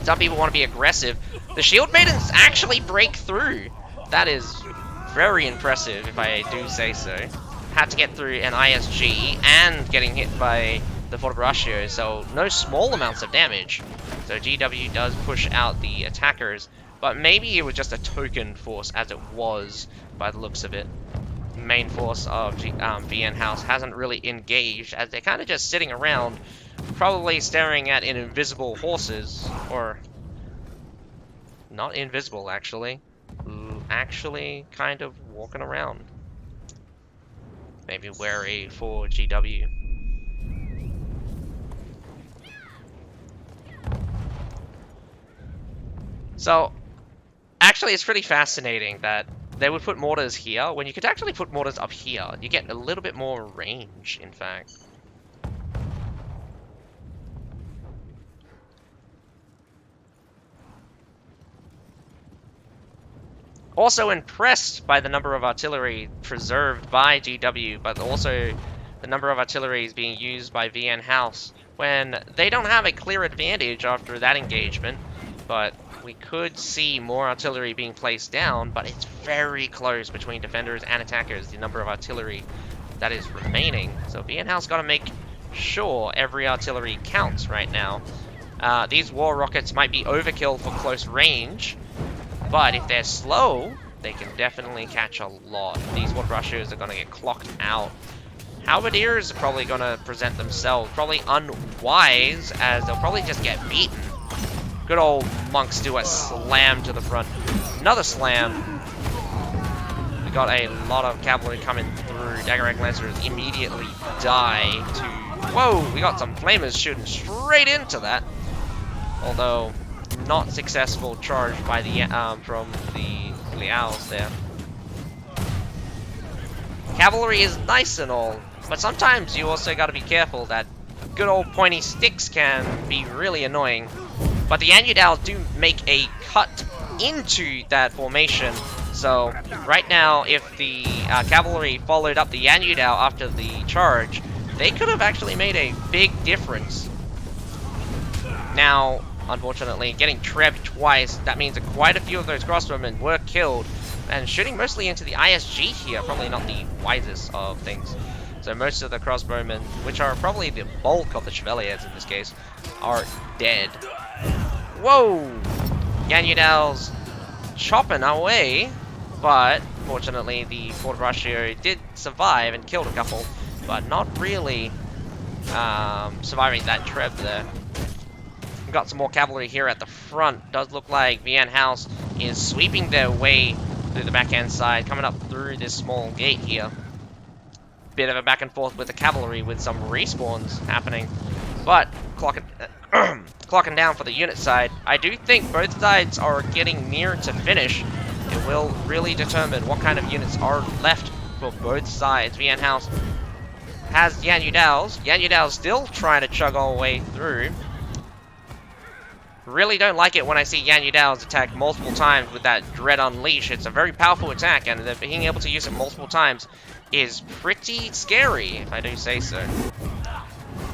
Some people want to be aggressive. The shield maidens actually break through. That is very impressive, if I do say so. Had to get through an ISG and getting hit by the Fortbraccio, so no small amounts of damage. So GW does push out the attackers, but maybe it was just a token force as it was by the looks of it. The main force of VN House hasn't really engaged, as they're kind of just sitting around, probably staring at invisible horses, or not invisible actually, actually kind of walking around. Maybe wary for GW. So, actually it's pretty fascinating that they would put mortars here, when you could actually put mortars up here. You get a little bit more range, in fact. Also impressed by the number of artillery preserved by GW, but also the number of artillery is being used by VN House, when they don't have a clear advantage after that engagement, but we could see more artillery being placed down, but it's very close between defenders and attackers, the number of artillery that is remaining. So VN House got to make sure every artillery counts right now. These war rockets might be overkill for close range, but if they're slow, they can definitely catch a lot. These wood rushers are going to get clocked out. Halberdiers are probably going to present themselves probably unwise, as they'll probably just get beaten. Good old monks do a slam to the front. Another slam. We got a lot of cavalry coming through. Daggerite Lancers immediately die to... Whoa, we got some flamers shooting straight into that. Although, not successful charge by the from the Liaos there. Cavalry is nice and all, but sometimes you also got to be careful that good old pointy sticks can be really annoying. But the Anyudao do make a cut into that formation, so right now if the cavalry followed up the Anyudao after the charge, they could have actually made a big difference. Now, unfortunately, getting trebbed twice, that means that quite a few of those crossbowmen were killed, and shooting mostly into the ISG here, probably not the wisest of things. So most of the crossbowmen, which are probably the bulk of the chevaliers in this case, are dead. Whoa! Yanyudal's chopping away, but fortunately the Fortbraccio did survive and killed a couple, but not really surviving that treb there. We've got some more cavalry here at the front. Does look like VN House is sweeping their way through the backhand side, coming up through this small gate here. bit of a back and forth with the cavalry with some respawns happening. But clocking down for the unit side, I do think both sides are getting near to finish. It will really determine what kind of units are left for both sides. VN House has Yan Yudao's. Yan Yudao's still trying to chug all the way through. Really don't like it when I see Yan Yudao's attack multiple times with that Dread Unleash. It's a very powerful attack, and being able to use it multiple times is pretty scary, if I do say so.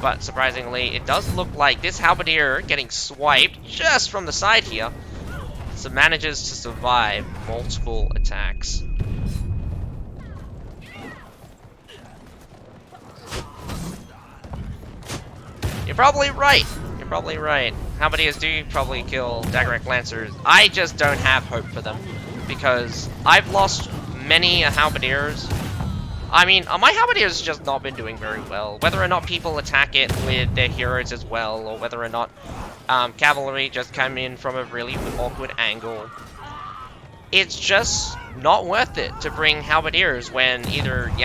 But surprisingly, it does look like this Halberdier getting swiped just from the side here, so manages to survive multiple attacks. You're probably right. You're probably right. Halberdiers do probably kill Daggerack Lancers. I just don't have hope for them, because I've lost many Halberdiers. I mean, my Halberdiers just not been doing very well. Whether or not people attack it with their heroes as well, or whether or not cavalry just come in from a really awkward angle, it's just not worth it to bring Halberdiers when either you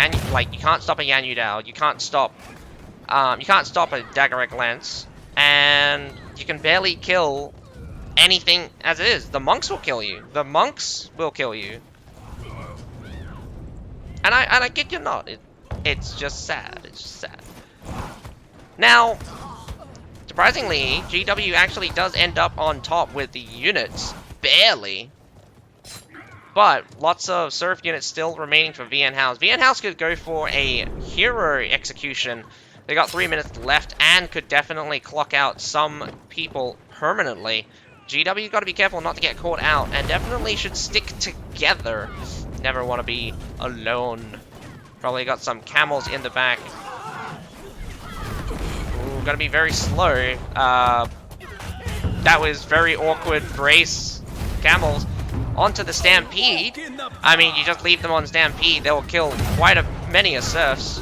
can't stop a Yan Yudao, you can't stop a Daggerack Lance, and you can barely kill anything as it is. The monks will kill you. The monks will kill you. And I kid you not, it's just sad. It's just sad. Now, surprisingly, GW actually does end up on top with the units, barely. But lots of Surf units still remaining for VN House. VN House could go for a hero execution. They got 3 minutes left and could definitely clock out some people permanently. GW got to be careful not to get caught out, and definitely should stick together. Never want to be alone. Probably got some camels in the back. Ooh, gotta be very slow. That was very awkward. Brace camels onto the Stampede. I mean, you just leave them on Stampede, they'll kill quite many of Serfs.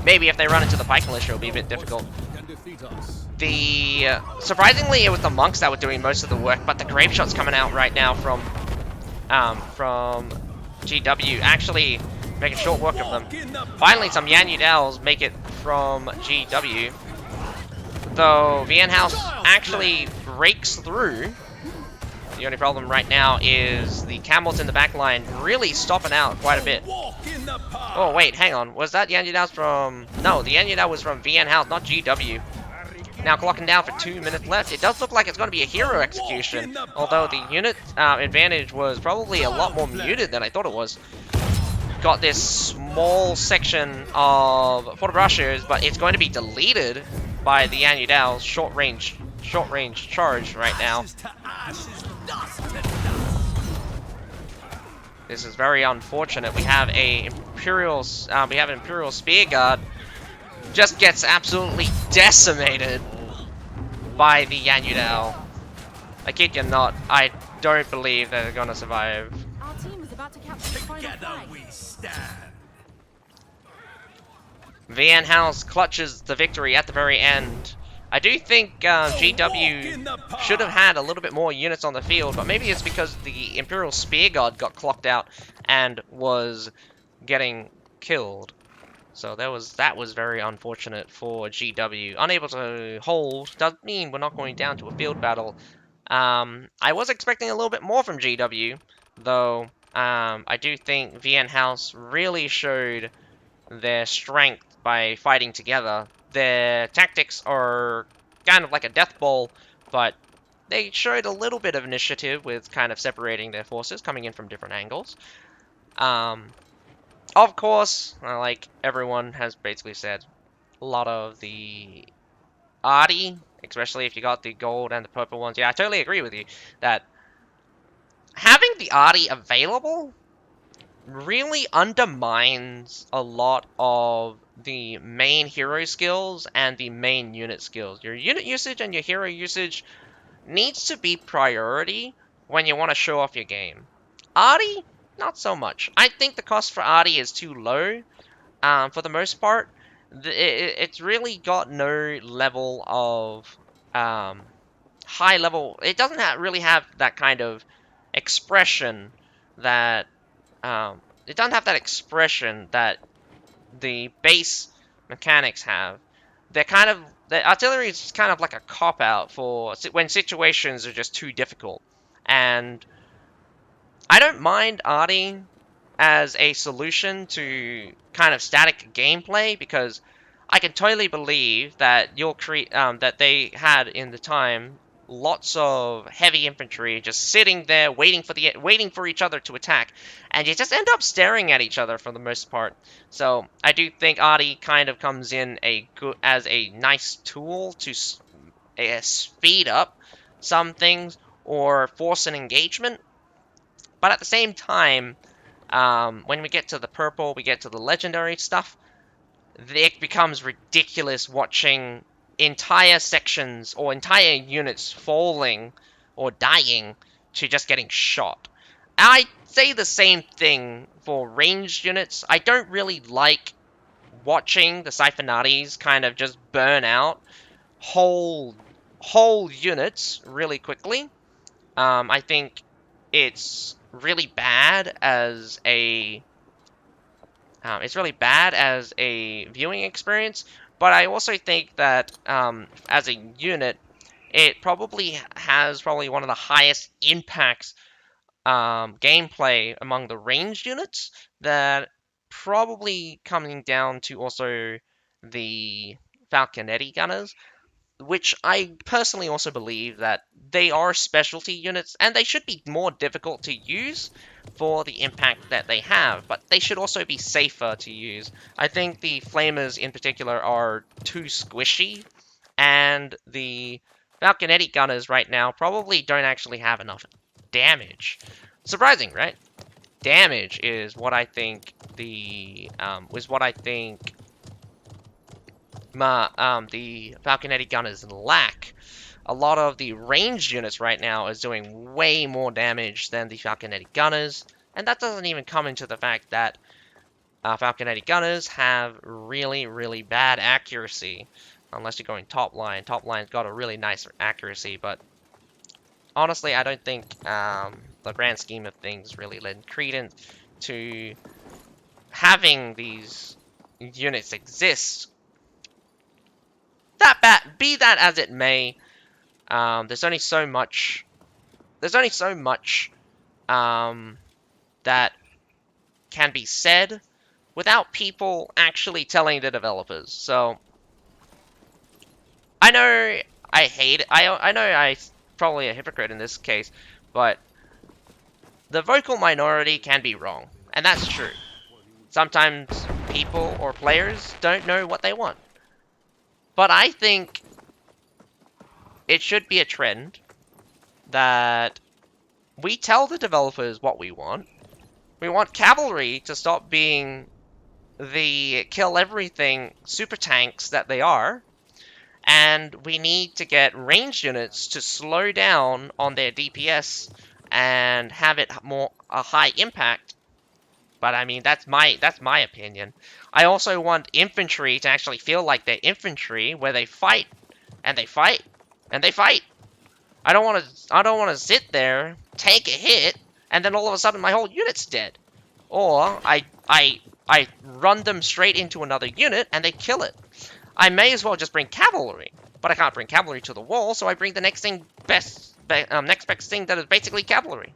Maybe if they run into the Pike Militia, it'll be a bit difficult. Surprisingly, it was the monks that were doing most of the work, but the Grave Shot's coming out right now from GW, actually making short work of them. Finally, some Yan Yudaos make it from GW, though VN House actually breaks through. The only problem right now is the camels in the back line really stopping out quite a bit. Oh wait, hang on, was that Yan Yudao's from... No, the Yan Yudao was from VN House, not GW. Now clocking down for 2 minutes left. It does look like it's going to be a hero execution, although the unit advantage was probably a lot more muted than I thought it was. Got this small section of Portabrushers, but it's going to be deleted by the Yan Yudao's short range charge right now. This is very unfortunate. We have an Imperial Spear Guard. Just gets absolutely decimated by the Yan Yudao. I kid you not, I don't believe they're gonna survive. Our team is about to capture the final flag. we stand. VN House clutches the victory at the very end. I do think GW should have had a little bit more units on the field, but maybe it's because the Imperial Spear Guard got clocked out and was getting killed. So that was very unfortunate for GW. Unable to hold doesn't mean we're not going down to a field battle. I was expecting a little bit more from GW, though I do think VN House really showed their strength by fighting together. Their tactics are kind of like a death bowl, but they showed a little bit of initiative with kind of separating their forces, coming in from different angles. Of course, like everyone has basically said, a lot of the arty, especially if you got the gold and the purple ones. Yeah, I totally agree with you that having the arty available really undermines a lot of the main hero skills and the main unit skills. Your unit usage and your hero usage needs to be priority when you want to show off your game. Arty, not so much. I think the cost for Arty is too low for the most part. It's really got no level of high level. It doesn't really have that kind of expression that that expression that the base mechanics have. The artillery is just kind of like a cop out for when situations are just too difficult. And I don't mind arty as a solution to kind of static gameplay because I can totally believe that that they had in the time lots of heavy infantry just sitting there waiting for each other to attack, and you just end up staring at each other for the most part. So I do think arty kind of comes in as a nice tool to speed up some things or force an engagement, but at the same time, when we get to the purple, we get to the legendary stuff, it becomes ridiculous watching entire sections or entire units falling or dying to just getting shot. I say the same thing for ranged units. I don't really like watching the Siphonatis kind of just burn out whole units really quickly. I think it's really bad as a viewing experience, but I also think that as a unit, it has one of the highest impacts gameplay among the ranged units. That probably coming down to also the Falconetti gunners, which I personally also believe that they are specialty units and they should be more difficult to use for the impact that they have, but they should also be safer to use. I think the Flamers in particular are too squishy, and the Falconetti gunners right now probably don't actually have enough damage. Surprising, right? Damage is what I think the Falconetti gunners lack. A lot of the ranged units right now is doing way more damage than the Falconetti gunners, and that doesn't even come into the fact that Falconetti gunners have really, really bad accuracy, unless you're going top line. Top line's got a really nice accuracy, but honestly, I don't think the grand scheme of things really lend credence to having these units exist. Be that as it may, there's only so much. There's only so much that can be said without people actually telling the developers. So I know I hate it. I know I'm probably a hypocrite in this case, but the vocal minority can be wrong, and that's true. Sometimes people or players don't know what they want. But I think it should be a trend that we tell the developers what we want. We want cavalry to stop being the kill everything super tanks that they are, and we need to get ranged units to slow down on their DPS and have it a high impact. But I mean, that's my opinion. I also want infantry to actually feel like they're infantry, where they fight and they fight and they fight. I don't want to sit there, take a hit, and then all of a sudden my whole unit's dead. Or I run them straight into another unit and they kill it. I may as well just bring cavalry, but I can't bring cavalry to the wall, so I bring the next best thing that is basically cavalry.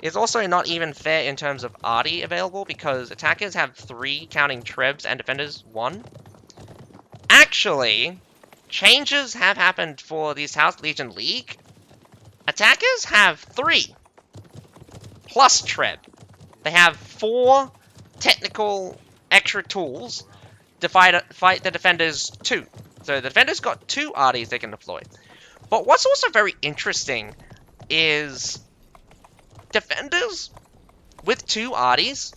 It's also not even fair in terms of arty available, because attackers have 3, counting trebs, and defenders 1. Actually, changes have happened for this House Legion League. Attackers have 3, plus treb. They have 4 technical extra tools to fight the defenders 2. So the defenders got 2 arties they can deploy. But what's also very interesting is defenders with 2 arties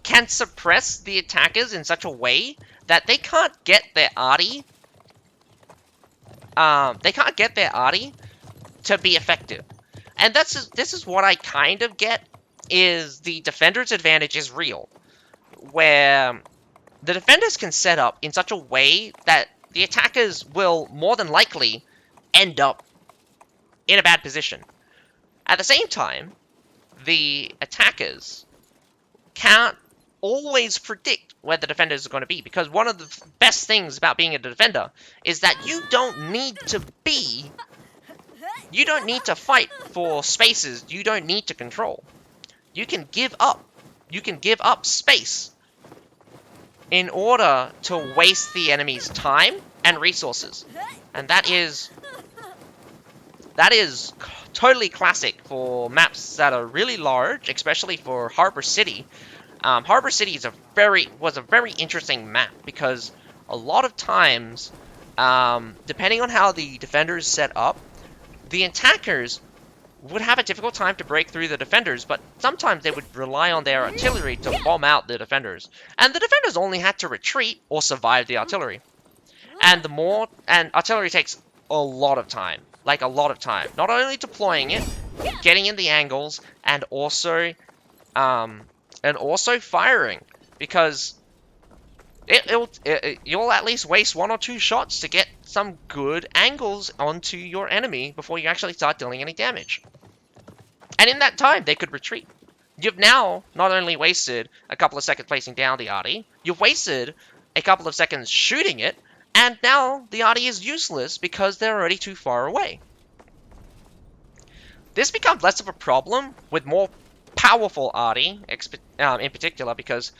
can suppress the attackers in such a way that they can't get their arty. To be effective, and this is what I kind of get, is the defender's advantage is real, where the defenders can set up in such a way that the attackers will more than likely end up in a bad position. At the same time, the attackers can't always predict where the defenders are going to be, because one of the best things about being a defender is that you don't need to fight for spaces you don't need to control. You can give up. You can give up space in order to waste the enemy's time and resources. And that is totally classic for maps that are really large, especially for Harbor City. Harbor City was a very interesting map because a lot of times, depending on how the defenders set up, the attackers would have a difficult time to break through the defenders, but sometimes they would rely on their artillery to bomb out the defenders. And the defenders only had to retreat or survive the artillery. And artillery takes a lot of time. Like a lot of time. Not only deploying it, getting in the angles, and also firing. Because you'll at least waste 1 or 2 shots to get some good angles onto your enemy before you actually start dealing any damage. And in that time, they could retreat. You've now not only wasted a couple of seconds placing down the arty, you've wasted a couple of seconds shooting it, and now the arty is useless because they're already too far away. This becomes less of a problem with more powerful arty, in particular, because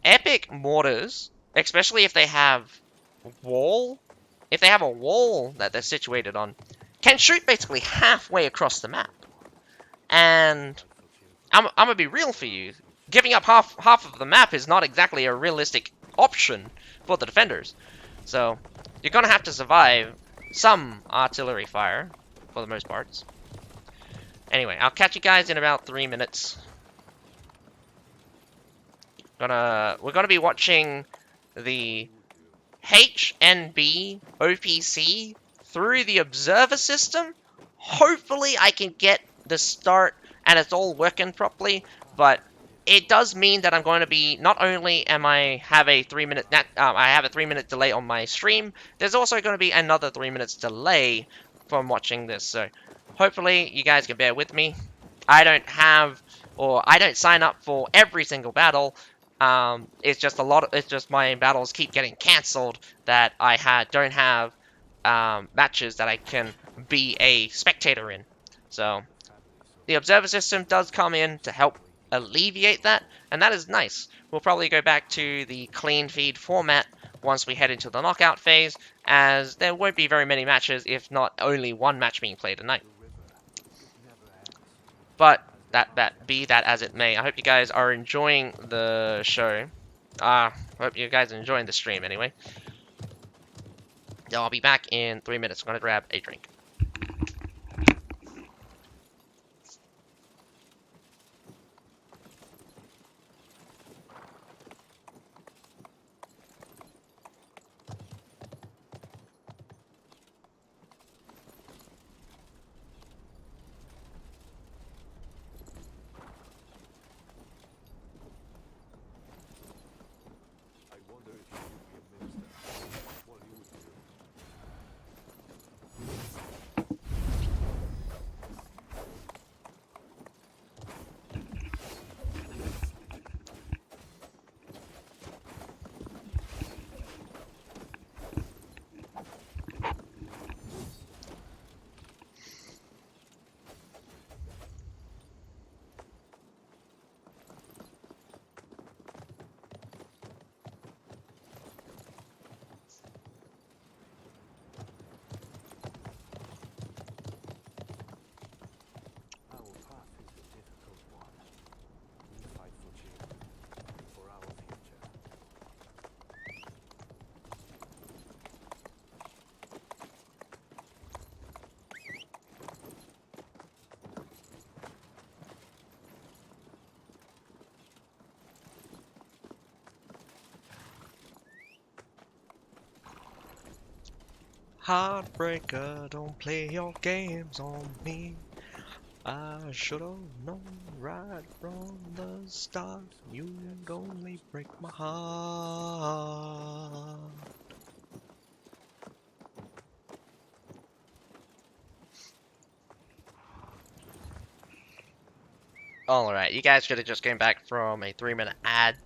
epic mortars, especially if they have a wall that they're situated on, can shoot basically halfway across the map. And I'm gonna be real for you. Giving up half of the map is not exactly a realistic option for the defenders. So you're gonna have to survive some artillery fire for the most parts. Anyway, I'll catch you guys in about 3 minutes. We're gonna be watching the HNB OPC through the observer system. Hopefully I can get the start and it's all working properly, but it does mean that I'm going to be, not only am I have a 3-minute I have a 3-minute delay on my stream, there's also going to be another 3 minutes delay from watching this. So hopefully you guys can bear with me. I don't sign up for every single battle. It's just my battles keep getting cancelled that I don't have matches that I can be a spectator in. So the observer system does come in to help alleviate that, and that is nice. We'll probably go back to the clean feed format once we head into the knockout phase, as there won't be very many matches, if not only one match being played a night. But be that as it may, I hope you guys are enjoying the show. I hope you guys are enjoying the stream anyway. I'll be back in 3 minutes. I'm gonna grab a drink. Heartbreaker, don't play your games on me. I should've known right from the start you'd only break my heart. Alright, you guys should have just came back from a 3-minute ad.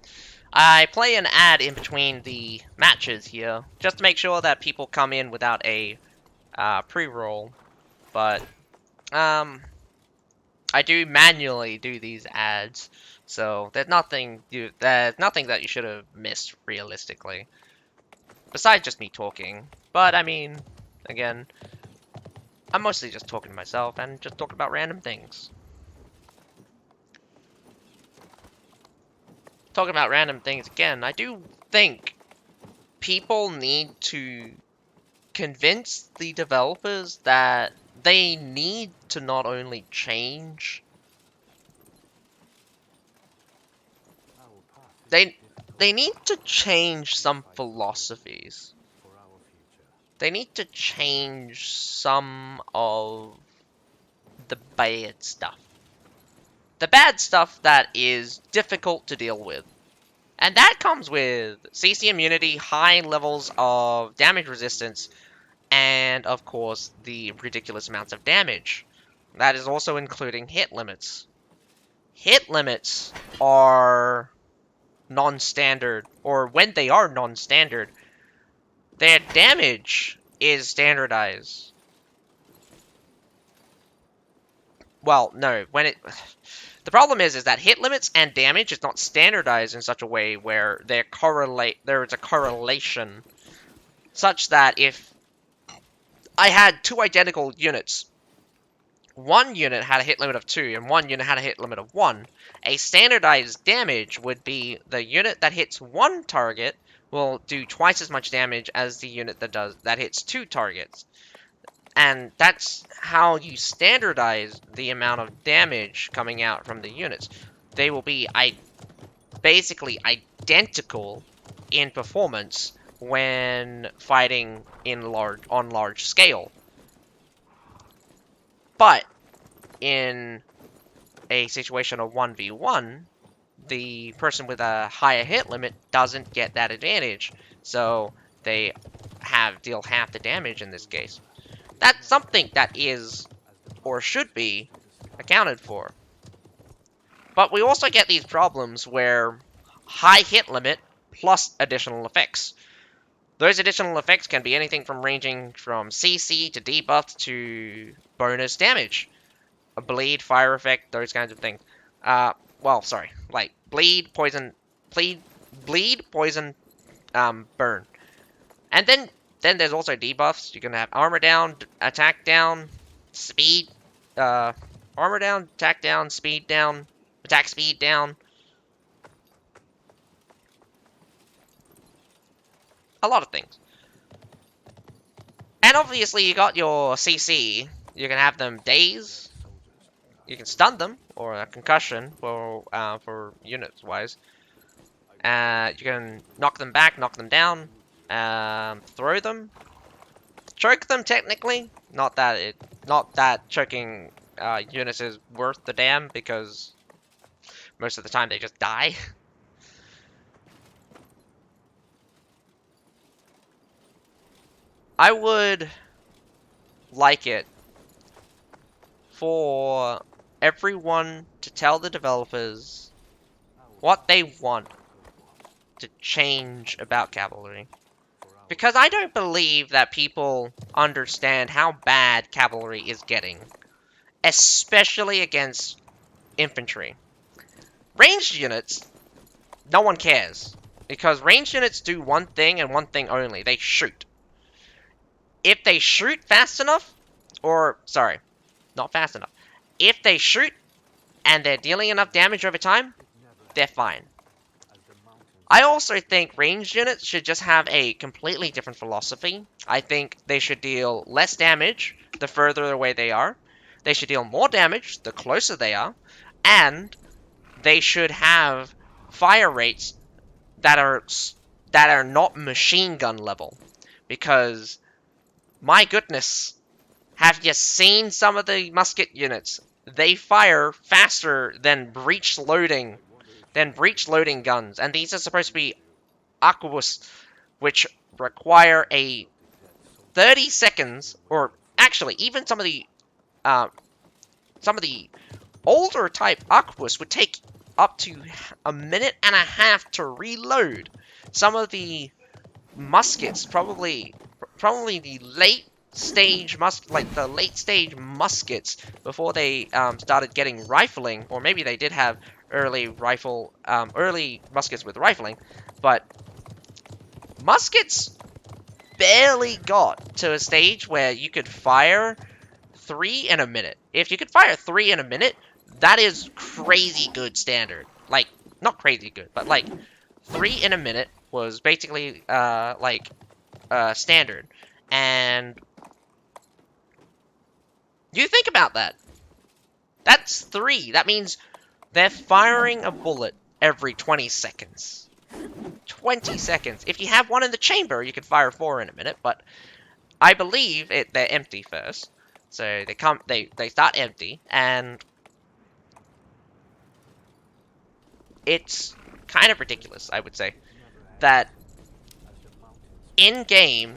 I play an ad in between the matches here, just to make sure that people come in without a pre-roll. But, I do manually do these ads, so there's nothing that you should have missed, realistically. Besides just me talking. But, I mean, again, I'm mostly just talking to myself and just talking about random things. Talking about random things again, I do think people need to convince the developers that they need to not only change, they they need to change some philosophies. They need to change some of the bad stuff. The bad stuff that is difficult to deal with. And that comes with CC immunity, high levels of damage resistance, and of course the ridiculous amounts of damage. That is also including hit limits. Hit limits are non-standard, or when they are non-standard, their damage is standardized. Well, no, when it... The problem is that hit limits and damage is not standardized in such a way where there is a correlation such that if I had two identical units, one unit had a hit limit of 2 and one unit had a hit limit of 1, a standardized damage would be the unit that hits one target will do twice as much damage as the unit that hits 2 targets. And that's how you standardize the amount of damage coming out from the units. They will be basically identical in performance when fighting on large scale. But in a situation of 1v1, the person with a higher hit limit doesn't get that advantage. So they deal half the damage in this case. That's something that is, or should be, accounted for. But we also get these problems where high hit limit plus additional effects. Those additional effects can be anything from ranging from CC to debuff to bonus damage. A bleed, fire effect, those kinds of things. Well, sorry, like bleed, poison, burn. And then there's also debuffs. You can have armor down, attack down, speed, armor down, attack down, speed down, attack speed down. A lot of things. And obviously you got your CC. You can have them daze. You can stun them, or a concussion for units wise. You can knock them back, knock them down, throw them, choke them technically. Not that choking units is worth the damn, because most of the time they just die. I would like it for everyone to tell the developers what they want to change about cavalry. Because I don't believe that people understand how bad cavalry is getting. Especially against infantry. Ranged units, no one cares. Because ranged units do one thing and one thing only. They shoot. If they shoot fast enough, or, sorry, not fast enough. If they shoot and they're dealing enough damage over time, they're fine. I also think ranged units should just have a completely different philosophy. I think they should deal less damage the further away they are. They should deal more damage the closer they are. And they should have fire rates that are not machine gun level. Because, my goodness, have you seen some of the musket units? They fire faster than breach loading guns, and these are supposed to be arquebus, which require a 30 seconds, or actually even some of the older type arquebus would take up to a minute and a half to reload. Some of the muskets, probably the late stage muskets before they started getting rifling, or maybe they did have early muskets with rifling, but muskets barely got to a stage where you could fire 3 in a minute. If you could fire 3 in a minute, that is crazy good standard. Like, not crazy good, but like 3 in a minute was basically standard. And you think about that. That's 3. That means they're firing a bullet every 20 seconds. 20 seconds. If you have one in the chamber, you could fire 4 in a minute, but I believe they're empty first. So they start empty, and it's kind of ridiculous, I would say, that in game,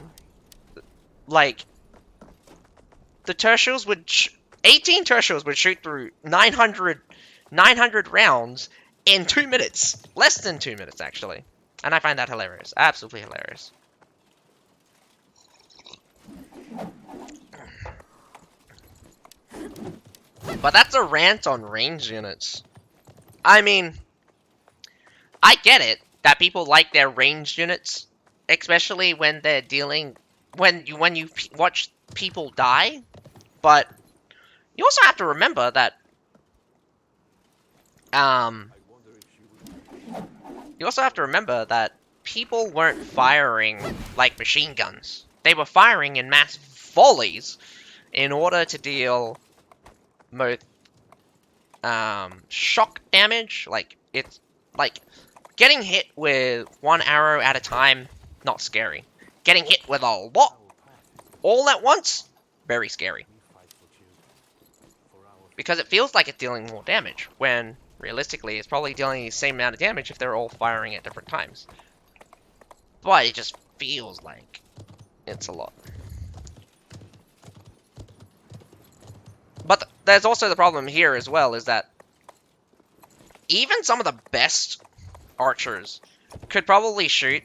like, the tertials 18 tertials would shoot through 900 rounds in 2 minutes. Less than 2 minutes, actually. And I find that hilarious. Absolutely hilarious. But that's a rant on range units. I mean, I get it that people like their ranged units, especially when they're dealing when you watch people die, but you also have to remember that people weren't firing like machine guns. They were firing in mass volleys in order to deal most shock damage. Like, it's like getting hit with 1 arrow at a time, not scary. Getting hit with a lot all at once, very scary. Because it feels like it's dealing more damage, when realistically it's probably dealing the same amount of damage if they're all firing at different times. But it just feels like it's a lot. But there's also the problem here as well, is that even some of the best archers could probably shoot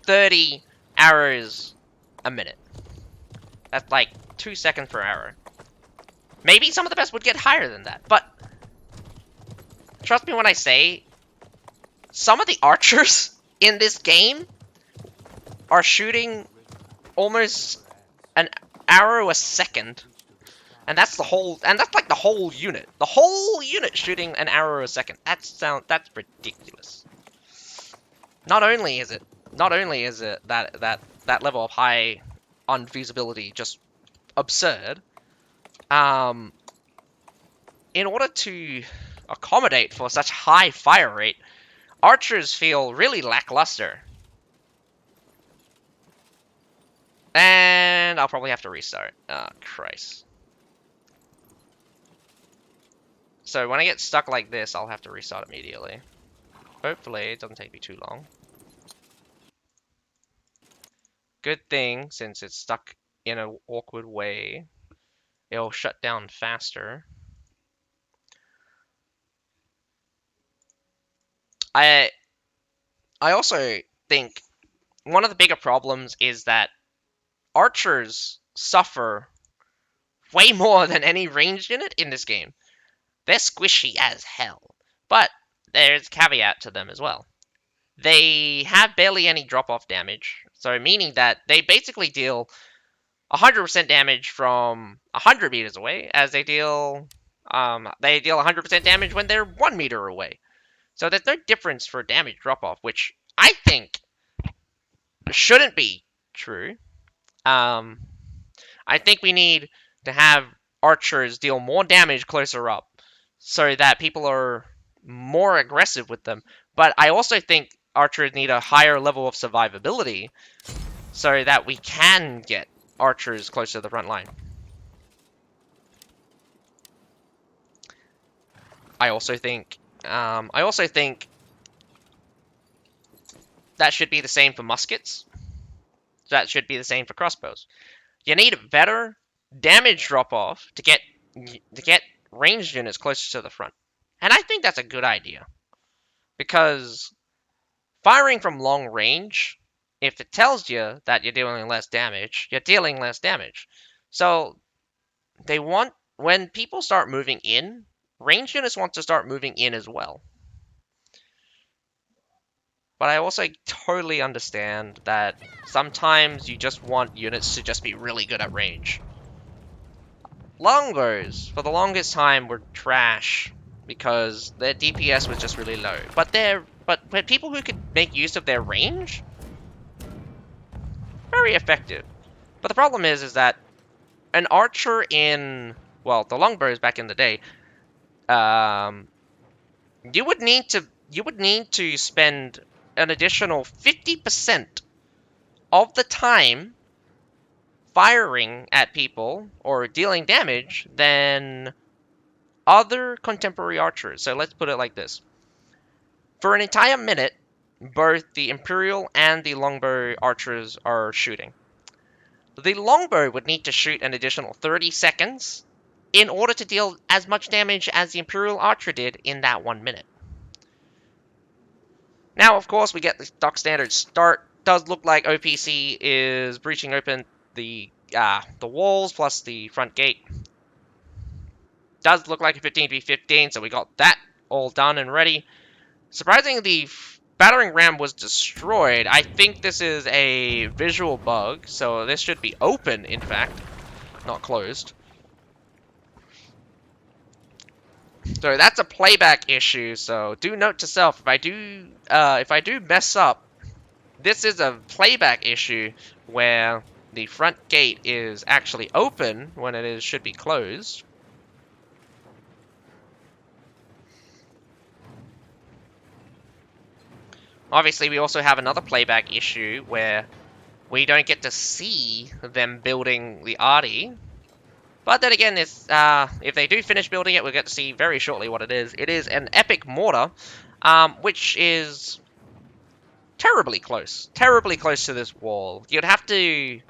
30 arrows a minute. That's like 2 seconds per arrow. Maybe some of the best would get higher than that, but trust me when I say, some of the archers in this game are shooting almost an arrow a second. And that's like the whole unit. The whole unit shooting an arrow a second. That's ridiculous. Not only is it that level of high unfeasibility just absurd, in order to accommodate for such high fire rate, archers feel really lackluster. And I'll probably have to restart. Oh, Christ. So when I get stuck like this, I'll have to restart immediately. Hopefully, it doesn't take me too long. Good thing, since it's stuck in an awkward way, it'll shut down faster. I also think one of the bigger problems is that archers suffer way more than any ranged unit in this game. They're squishy as hell, but there's a caveat to them as well. They have barely any drop-off damage, so meaning that they basically deal 100% damage from 100 meters away, as they deal 100% damage when they're 1 meter away. So there's no difference for damage drop-off, which I think shouldn't be true. I think we need to have archers deal more damage closer up, so that people are more aggressive with them. But I also think archers need a higher level of survivability, so that we can get archers closer to the front line. I also think that should be the same for muskets. That should be the same for crossbows. You need better damage drop-off to get ranged units closer to the front. And I think that's a good idea. Because firing from long range, if it tells you that you're dealing less damage, you're dealing less damage. So they want, when people start moving in, ranged units want to start moving in as well. But I also totally understand that sometimes you just want units to just be really good at range. Longbows, for the longest time, were trash because their DPS was just really low. But people who could make use of their range, very effective. But the problem is that an archer in, well, the longbows back in the day, you would need to spend an additional 50% of the time firing at people or dealing damage than other contemporary archers. So let's put it like this. For an entire minute, both the Imperial and the longbow archers are shooting. The longbow would need to shoot an additional 30 seconds in order to deal as much damage as the Imperial archer did in that 1 minute. Now, of course, we get the stock standard start. Does look like OPC is breaching open the walls plus the front gate. Does look like a 15v15, so we got that all done and ready. Surprisingly, the battering ram was destroyed. I think this is a visual bug, so this should be open, in fact, not closed. So that's a playback issue, so do note to self, if I do mess up, this is a playback issue where the front gate is actually open when should be closed. Obviously, we also have another playback issue where we don't get to see them building the arty. But then again, if they do finish building it, we'll get to see very shortly what it is. It is an epic mortar, which is terribly close to this wall. You'd have to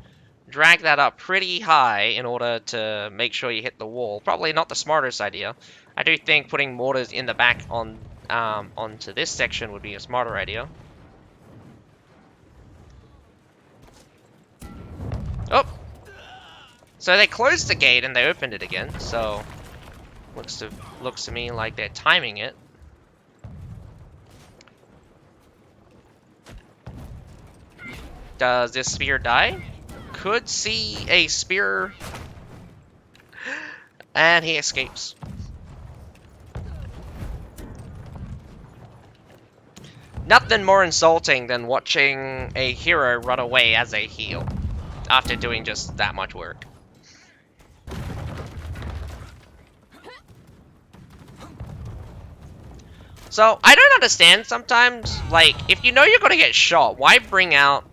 drag that up pretty high in order to make sure you hit the wall. Probably not the smartest idea. I do think putting mortars in the back onto this section would be a smarter idea. Oh! So they closed the gate and they opened it again, so looks to me like they're timing it. Does this spear die? Could see a spear. And he escapes. Nothing more insulting than watching a hero run away as a heal after doing just that much work. So, I don't understand sometimes, like, if you know you're gonna get shot, why bring out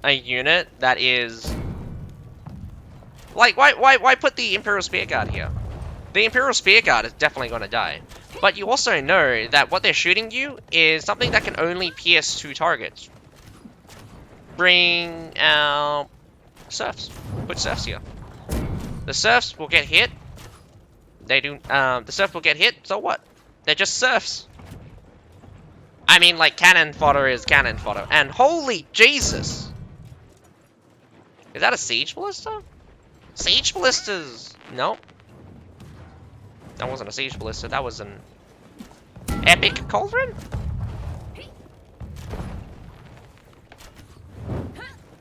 a unit that is... Like, why put the Imperial Spear Guard here? The Imperial Spear Guard is definitely gonna die. But you also know that what they're shooting you is something that can only pierce 2 targets. Bring out... Serfs. Put Serfs here. The Serfs will get hit. They do... the Serfs will get hit, so what? They're just Serfs. I mean, like, cannon fodder is cannon fodder. And holy Jesus! Is that a Siege Ballista? Siege Ballistas! Nope. That wasn't a Siege Ballista, that was an... Epic Cauldron?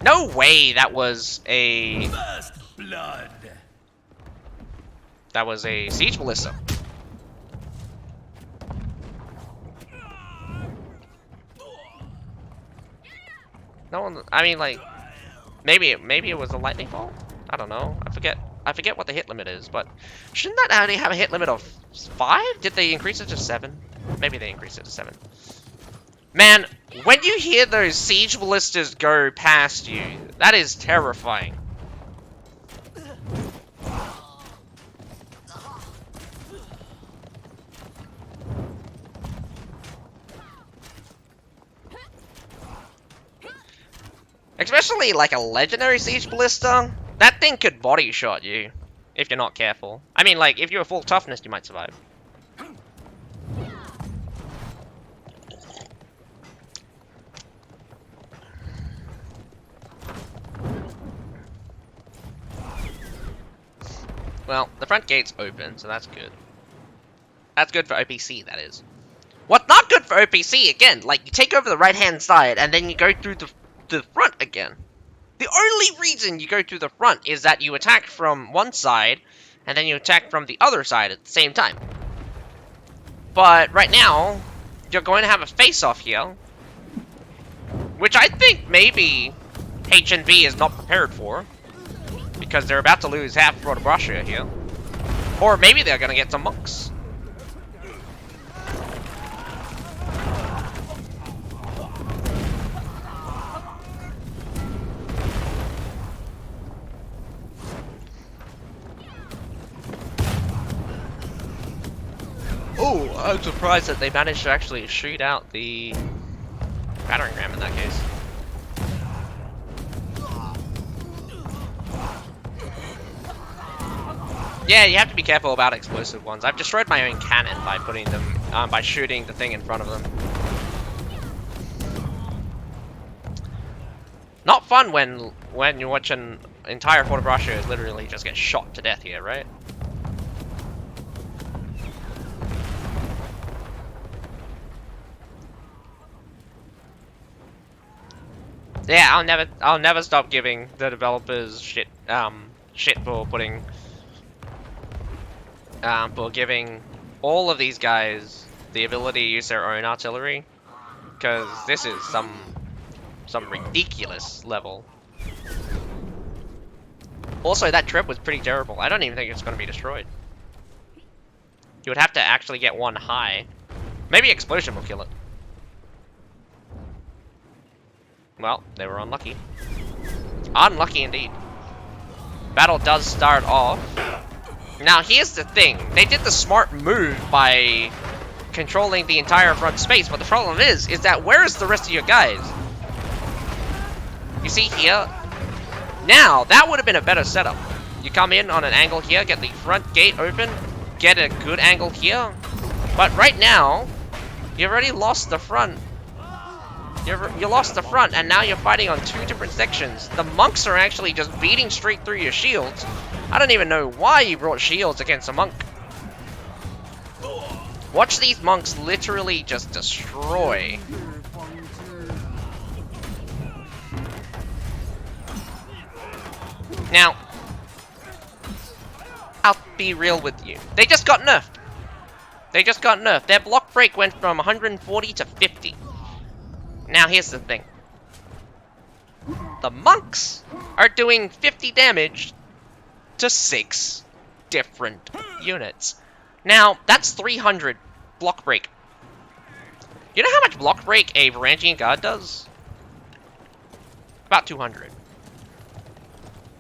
No way that was a... First blood. That was a Siege Ballista. No one, I mean, like, maybe it was a lightning bolt? I don't know. I forget what the hit limit is, but shouldn't that only have a hit limit of 5? Did they increase it to 7? Maybe they increased it to 7. Man, when you hear those Siege Ballistas go past you, that is terrifying. Especially like a legendary Siege Ballista, that thing could body shot you. if you're not careful. I mean, like, if you're full toughness, you might survive. Well, the front gate's open, so that's good. That's good for OPC, that is. What's not good for OPC, again, like, you take over the right-hand side, and then you go through the front again. The only reason you go through the front is that you attack from one side, and then you attack from the other side at the same time. But right now, you're going to have a face-off here, which I think maybe HNV is not prepared for, because they're about to lose half of Russia here. Or maybe they're going to get some monks. Oh, I'm surprised that they managed to actually shoot out the battering ram in that case. Yeah, you have to be careful about explosive ones. I've destroyed my own cannon by putting them, by shooting the thing in front of them. Not fun when you watch an entire Fort of Russia literally just get shot to death here, right? Yeah, I'll never stop giving the developers shit for putting for giving all of these guys the ability to use their own artillery, because this is some ridiculous level. Also, that trip was pretty terrible. I don't even think it's going to be destroyed. You would have to actually get one high. Maybe explosion will kill it. Well, they were unlucky. Unlucky indeed. Battle does start off. Now, here's the thing. They did the smart move by controlling the entire front space, but the problem is that where is the rest of your guys? You see here? Now, that would have been a better setup. You come in on an angle here, get the front gate open, get a good angle here. But right now, you've already lost the front. You lost the front, and now you're fighting on two different sections. The monks are actually just beating straight through your shields. I don't even know why you brought shields against a monk. Watch these monks literally just destroy. Now, I'll be real with you. They just got nerfed. They just got nerfed. Their block break went from 140 to 50. Now, here's the thing. The monks are doing 50 damage to 6 different units. Now, that's 300 block break. You know how much block break a Varangian Guard does? About 200.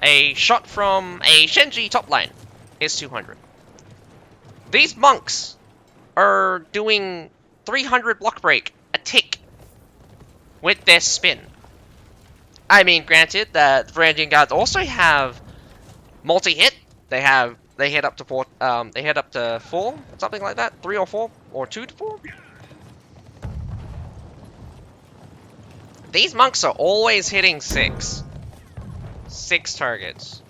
A shot from a Shenji top line is 200. These monks are doing 300 block break a tick with their spin. I mean, granted that the Varangian Guards also have multi-hit. They hit up to 4. They hit up to 4, something like that, 3 or 4, or 2 to 4. These monks are always hitting 6 targets.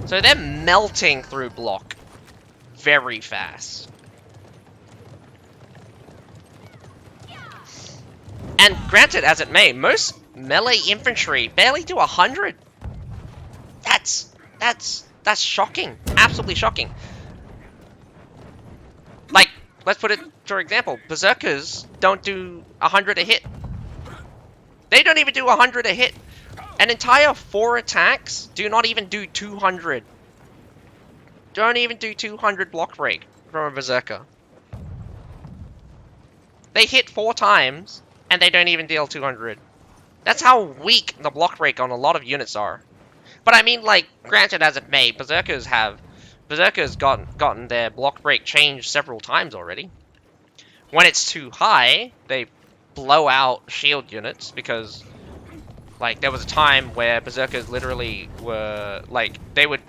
So they're melting through block very fast. And granted, as it may, most melee infantry barely do 100. That's shocking. Absolutely shocking. Like, let's put it for example. Berserkers don't do 100 a hit. They don't even do 100 a hit. An entire 4 attacks do not even do 200. Don't even do 200 block break from a Berserker. They hit 4 times, and they don't even deal 200. That's how weak the block break on a lot of units are. But I mean, like, granted as it may, Berserkers gotten their block break changed several times already. When it's too high, they blow out shield units, because, like, there was a time where Berserkers literally were, like, they would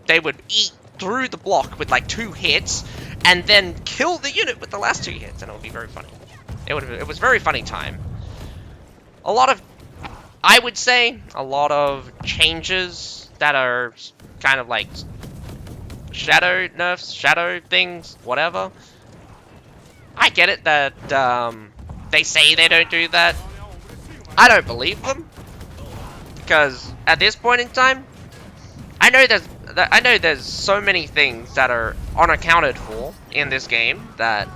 they would eat through the block with like 2 hits, and then kill the unit with the last 2 hits, and it would be very funny. It was very funny time. I would say, a lot of changes that are kind of like shadow nerfs, shadow things, whatever. I get it that they say they don't do that. I don't believe them, because at this point in time, I know there's so many things that are unaccounted for in this game that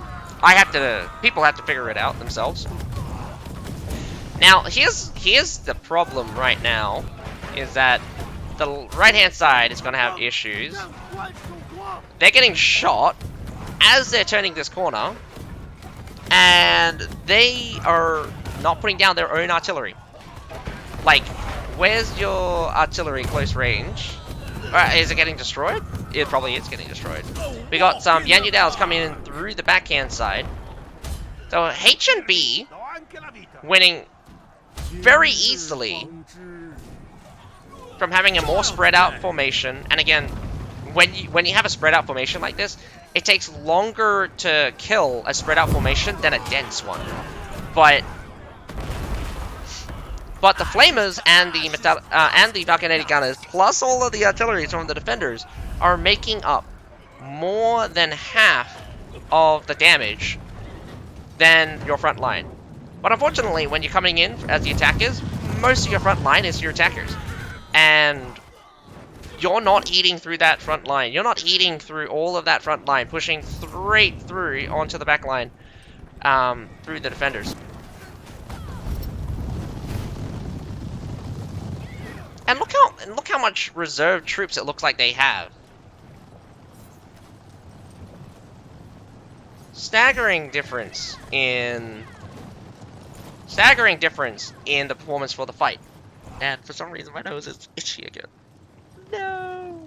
people have to figure it out themselves. Now, here's the problem right now, is that the right-hand side is going to have issues. They're getting shot as they're turning this corner, and they are not putting down their own artillery. Like, where's your artillery close range? Is it getting destroyed? It probably is getting destroyed. We got some Yanyudaos coming in through the backhand side. So H and B winning very easily from having a more spread out formation. And again, when you have a spread out formation like this, it takes longer to kill a spread out formation than a dense one. But the flamers and the Valkyrie gunners, plus all of the artillery from the defenders, are making up more than half of the damage than your front line. But unfortunately, when you're coming in as the attackers, most of your front line is your attackers. And you're not eating through that front line. You're not eating through all of that front line, pushing straight through onto the back line through the defenders. And look how much reserve troops it looks like they have. Staggering difference in the performance for the fight. And for some reason my nose is itchy again. No.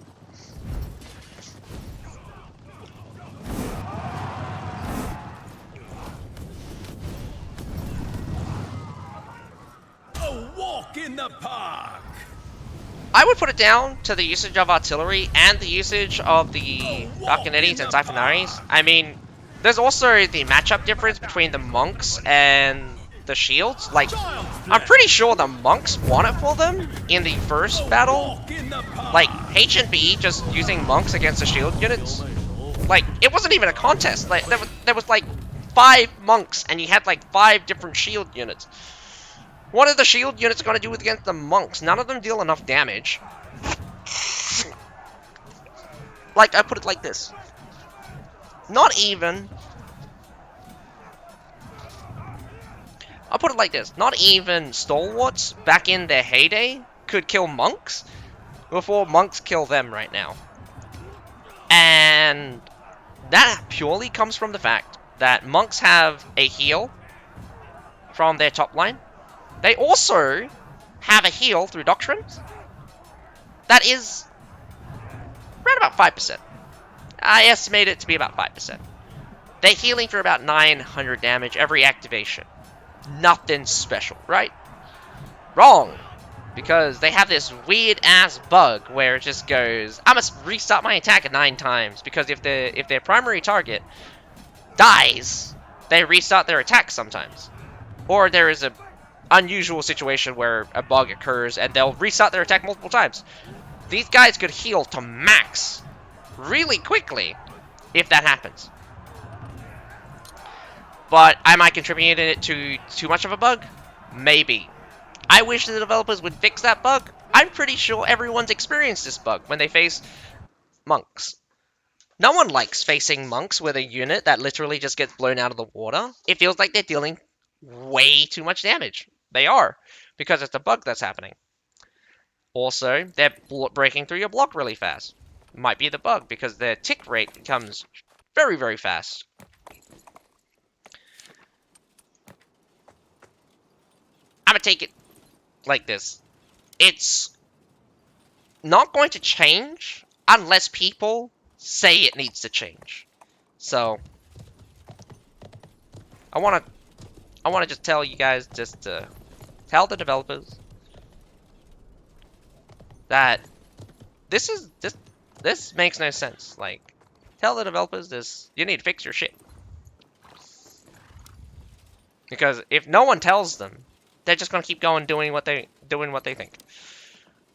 A walk in the park. I would put it down to the usage of artillery and the usage of the Falconettis and Siphonaris. I mean, there's also the matchup difference between the monks and the shields. Like, I'm pretty sure the monks won it for them in the first battle. Like, H and B just using monks against the shield units. Like, it wasn't even a contest. Like, there was like 5 monks, and you had like 5 different shield units. What are the shield units going to do against the monks? None of them deal enough damage. Like, I put it like this. Not even... I'll put it like this. Not even stalwarts back in their heyday could kill monks before monks kill them right now. And that purely comes from the fact that monks have a heal from their top line. They also have a heal through doctrines that is around about 5%. I estimate it to be about 5%. They're healing for about 900 damage every activation. Nothing special, right? Wrong. Because they have this weird-ass bug where it just goes, I must restart my attack 9 times, because if their primary target dies, they restart their attack sometimes. Or there is a unusual situation where a bug occurs and they'll restart their attack multiple times. These guys could heal to max really quickly if that happens. But am I contributing it to too much of a bug? Maybe. I wish the developers would fix that bug. I'm pretty sure everyone's experienced this bug when they face monks. No one likes facing monks with a unit that literally just gets blown out of the water. It feels like they're dealing way too much damage. They are, because it's a bug that's happening. Also, they're breaking through your block really fast. Might be the bug, because their tick rate becomes very, very fast. I'm gonna take it like this. It's not going to change unless people say it needs to change. So, I wanna just tell you guys, just to tell the developers that this This makes no sense. Like, tell the developers this. You need to fix your shit. Because if no one tells them, they're just gonna keep going doing what they think.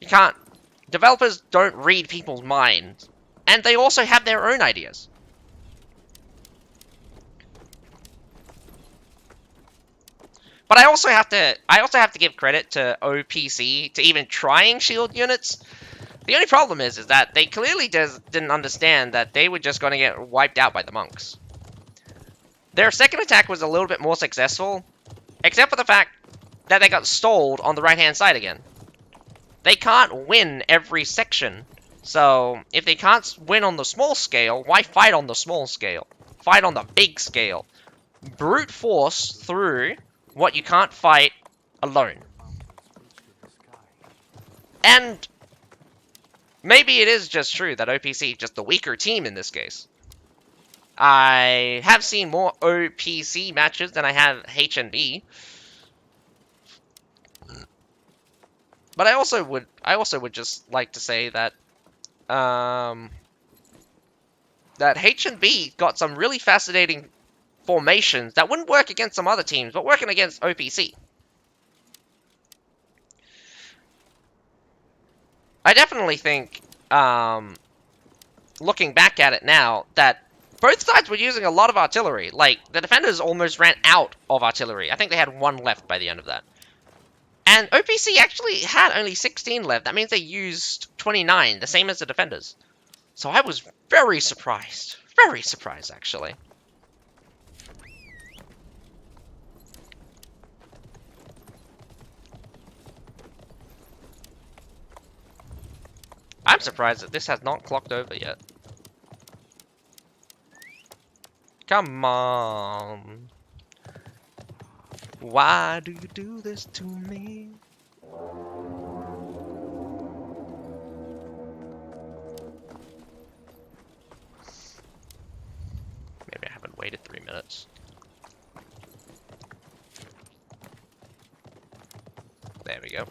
You can't. Developers don't read people's minds, and they also have their own ideas. But I also have to give credit to OPC to even trying shield units. The only problem is that they clearly didn't understand that they were just going to get wiped out by the monks. Their second attack was a little bit more successful, except for the fact that they got stalled on the right-hand side again. They can't win every section, so if they can't win on the small scale, why fight on the small scale? Fight on the big scale. Brute force through what you can't fight alone. And maybe it is just true that OPC is just the weaker team in this case. I have seen more OPC matches than I have HNB. But I also would just like to say that that H&B got some really fascinating formations that wouldn't work against some other teams, but working against OPC. I definitely think, looking back at it now, that both sides were using a lot of artillery. Like, the defenders almost ran out of artillery. I think they had 1 left by the end of that. And OPC actually had only 16 left. That means they used 29, the same as the defenders. So I was very surprised. Very surprised, actually. I'm surprised that this has not clocked over yet. Come on. Why do you do this to me? Maybe I haven't waited 3 minutes. There we go.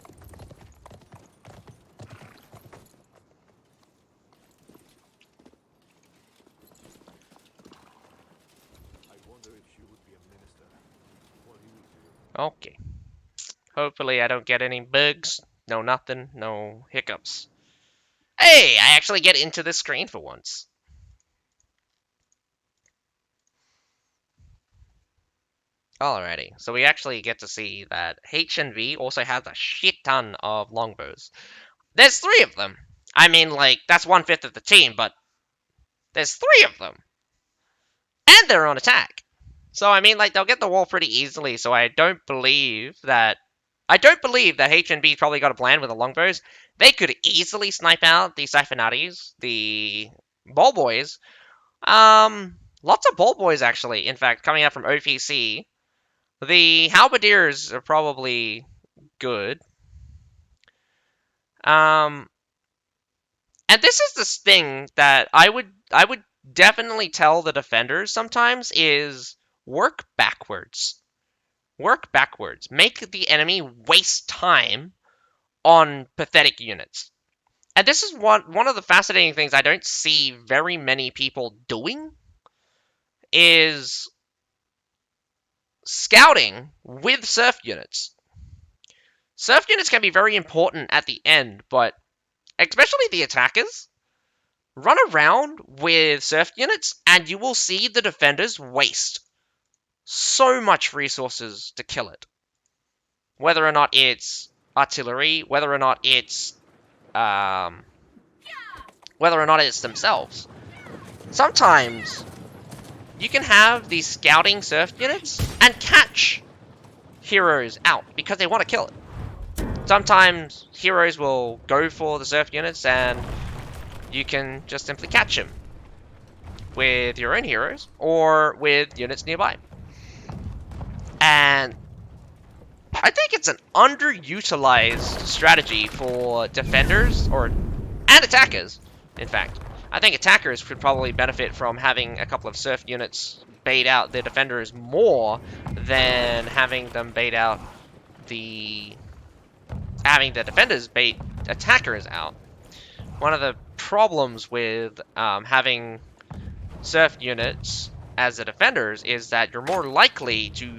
Okay. Hopefully I don't get any bugs. No nothing. No hiccups. Hey! I actually get into the screen for once. Alrighty. So we actually get to see that H&V also has a shit ton of longbows. There's 3 of them. I mean, like, that's 1/5 of the team, but there's 3 of them. And they're on attack. So, I mean, like, they'll get the wall pretty easily, so I don't believe that H&B probably got a plan with the longbows. They could easily snipe out the Siphonatis, the ball boys. Lots of ball boys, actually, in fact, coming out from OPC. The halberdiers are probably good. And this is this thing that I would definitely tell the defenders sometimes is work backwards. Work backwards. Make the enemy waste time on pathetic units. And this is one of the fascinating things I don't see very many people doing is scouting with surf units. Surf units can be very important at the end, but especially the attackers, run around with surf units and you will see the defenders waste so much resources to kill it. Whether or not it's artillery, whether or not it's themselves. Sometimes you can have these scouting surf units and catch heroes out because they want to kill it. Sometimes heroes will go for the surf units and you can just simply catch them with your own heroes or with units nearby. And I think it's an underutilized strategy for defenders and attackers, in fact. I think attackers could probably benefit from having a couple of surf units bait out their defenders more than having them bait out having the defenders bait attackers out. One of the problems with having surf units as the defenders is that you're more likely to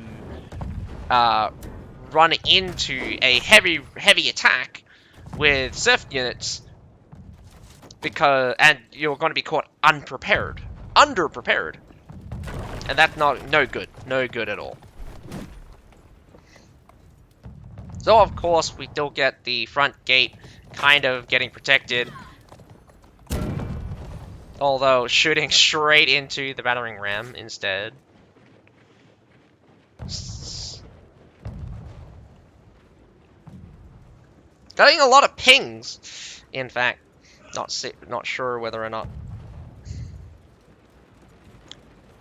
run into a heavy attack with surf units and you're going to be caught underprepared, and that's no good at all. So of course we still get the front gate kind of getting protected, although shooting straight into the battering ram instead. Getting a lot of pings, in fact. Not sure whether or not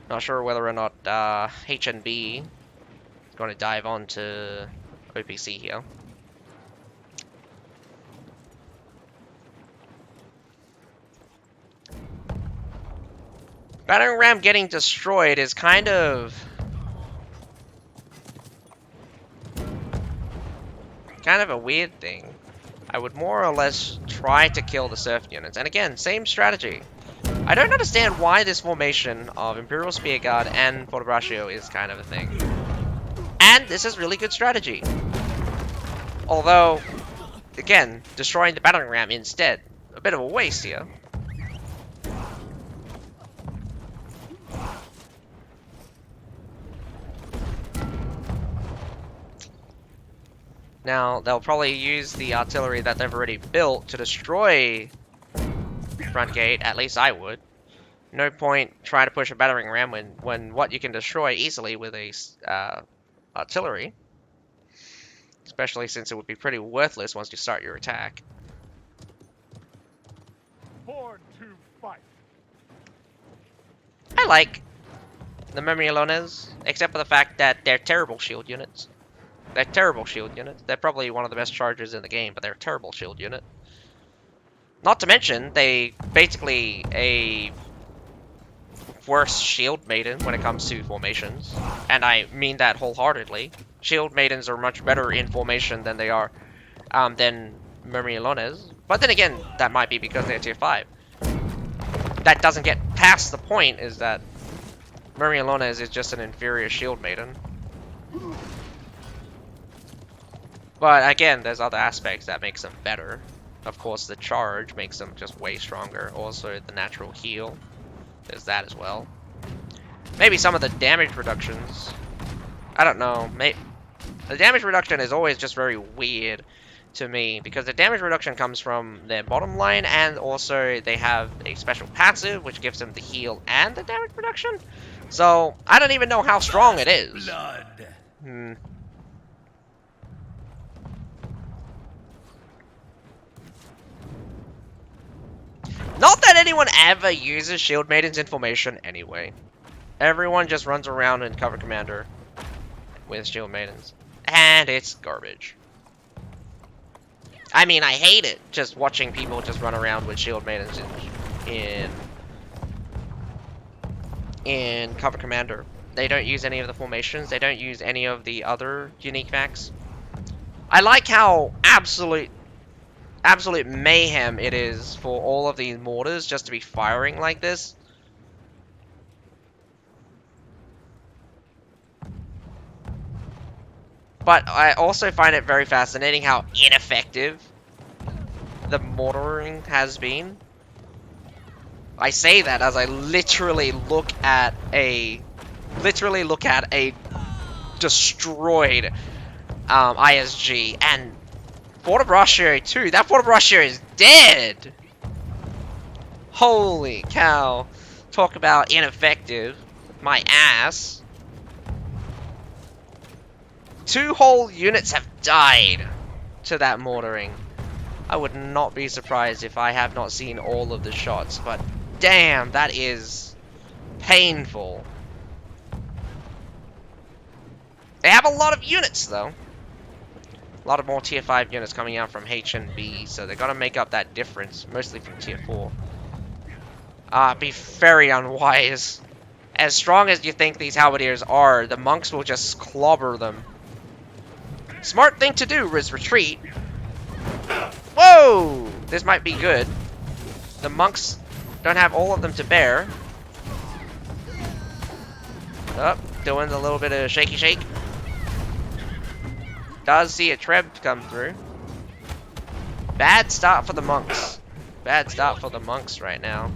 HNB is going to dive onto OPC here. Battering ram getting destroyed is kind of a weird thing. I would more or less try to kill the surf units. And again, same strategy. I don't understand why this formation of Imperial Spear Guard and Fortebraccio is kind of a thing. And this is really good strategy. Although, again, destroying the battering ram instead. A bit of a waste here. Now, they'll probably use the artillery that they've already built to destroy front gate. At least I would. No point trying to push a battering ram when what you can destroy easily with a artillery. Especially since it would be pretty worthless once you start your attack. Born to fight. I like the Murmillones, except for the fact that they're terrible shield units. They're terrible shield units. They're probably one of the best chargers in the game, but they're a terrible shield unit. Not to mention, they basically a worse shield maiden when it comes to formations. And I mean that wholeheartedly. Shield maidens are much better in formation than they are than Murmillones. But then again, that might be because they're tier 5. That doesn't get past the point is that Murmillones is just an inferior shield maiden. But again, there's other aspects that makes them better. Of course, the charge makes them just way stronger. Also, the natural heal. There's that as well. Maybe some of the damage reductions. I don't know. The damage reduction is always just very weird to me. Because the damage reduction comes from their bottom line. And also, they have a special passive, which gives them the heal and the damage reduction. So, I don't even know how strong it is. Blood. Not that anyone ever uses Shield Maidens in formation anyway. Everyone just runs around in Cover Commander with Shield Maidens. And it's garbage. I mean, I hate it, just watching people just run around with Shield Maidens in Cover Commander. They don't use any of the formations. They don't use any of the other unique facts. I like how absolute mayhem it is for all of these mortars just to be firing like this. But I also find it very fascinating how ineffective the mortaring has been. I say that as I literally look at a destroyed ISG and Fortebraccio too. That Fortebraccio is dead. Holy cow! Talk about ineffective. My ass. 2 whole units have died to that mortaring. I would not be surprised if I have not seen all of the shots, but damn, that is painful. They have a lot of units though. A lot of more tier 5 units coming out from H and B, so they're gonna make up that difference, mostly from tier 4. Be very unwise. As strong as you think these halberdiers are, the monks will just clobber them. Smart thing to do is retreat. Whoa! This might be good. The monks don't have all of them to bear. Oh, doing a little bit of shaky shake. Does see a treb come through. Bad start for the monks. Bad start for the monks right now.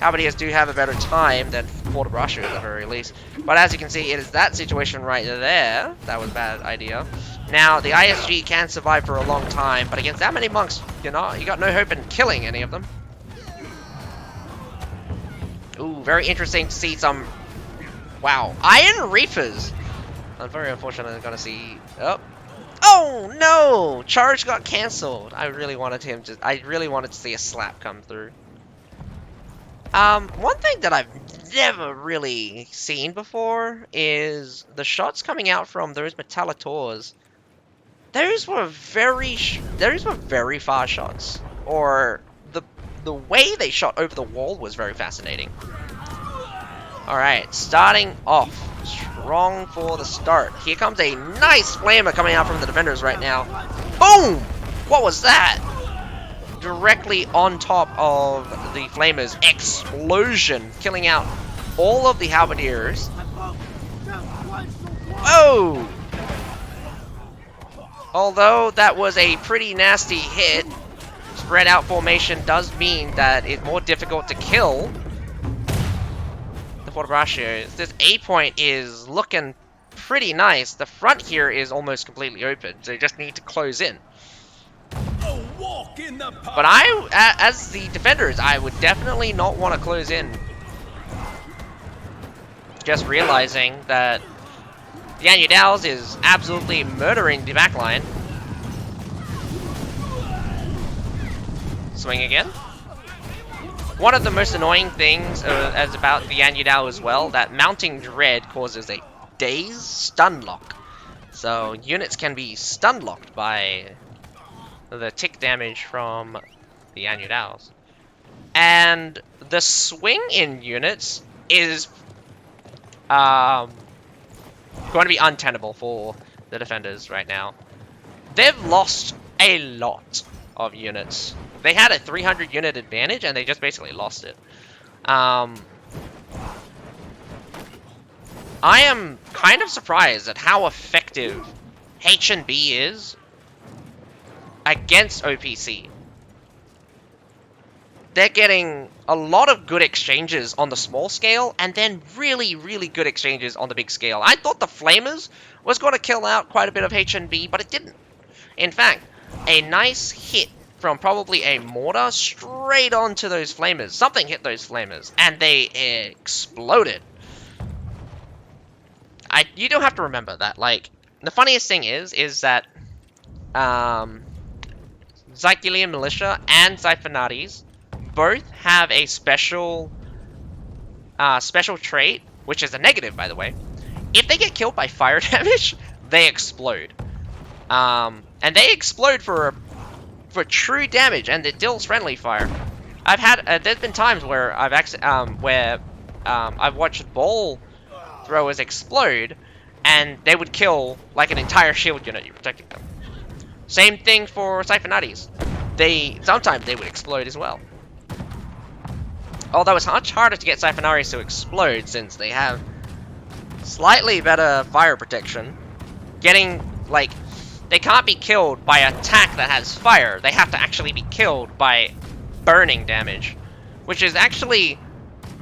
Halberdiers do have a better time than Fortebrasher at the very least. But as you can see, it is that situation right there. That was a bad idea. Now, the ISG can survive for a long time, but against that many monks, you got no hope in killing any of them. Ooh, very interesting to see some... Wow. Iron Reapers! I'm very unfortunate I'm gonna see... Oh no! Charge got cancelled. I really wanted to see a slap come through. One thing that I've never really seen before is the shots coming out from those Metallators. Those were very far shots. Or the way they shot over the wall was very fascinating. Alright, starting off strong for the start. Here comes a nice flamer coming out from the defenders right now. Boom! What was that? Directly on top of the flamers. Explosion! Killing out all of the halberdiers. Oh! Although that was a pretty nasty hit, spread out formation does mean that it's more difficult to kill the Fortebrasher. This A point is looking pretty nice. The front here is almost completely open, so you just need to close in. But as the defenders, I would definitely not want to close in. Just realizing that the Anudals is absolutely murdering the backline. Swing again. One of the most annoying things as about the Anudal as well, that mounting dread causes a daze stun lock. So units can be stun locked by the tick damage from the Anudals. And the swing in units is going to be untenable for the defenders right now. They've lost a lot of units. They had a 300 unit advantage and they just basically lost it. I am kind of surprised at how effective H&B is against OPC. They're getting a lot of good exchanges on the small scale, and then really, really good exchanges on the big scale. I thought the Flamers was going to kill out quite a bit of H&B, but it didn't. In fact, a nice hit from probably a mortar straight onto those Flamers. Something hit those Flamers, and they exploded. You don't have to remember that. Like, the funniest thing is that Zythelian Militia and Zyphonates both have a special trait, which is a negative, by the way. If they get killed by fire damage, they explode. And they explode for true damage, and it deals friendly fire. I've had there's been times where I've watched ball throwers explode, and they would kill like an entire shield unit you're protecting them. Same thing for Zyphonates. Sometimes they would explode as well. Although it's much harder to get Zyphonates to explode since they have slightly better fire protection. They can't be killed by an attack that has fire. They have to actually be killed by burning damage, which is actually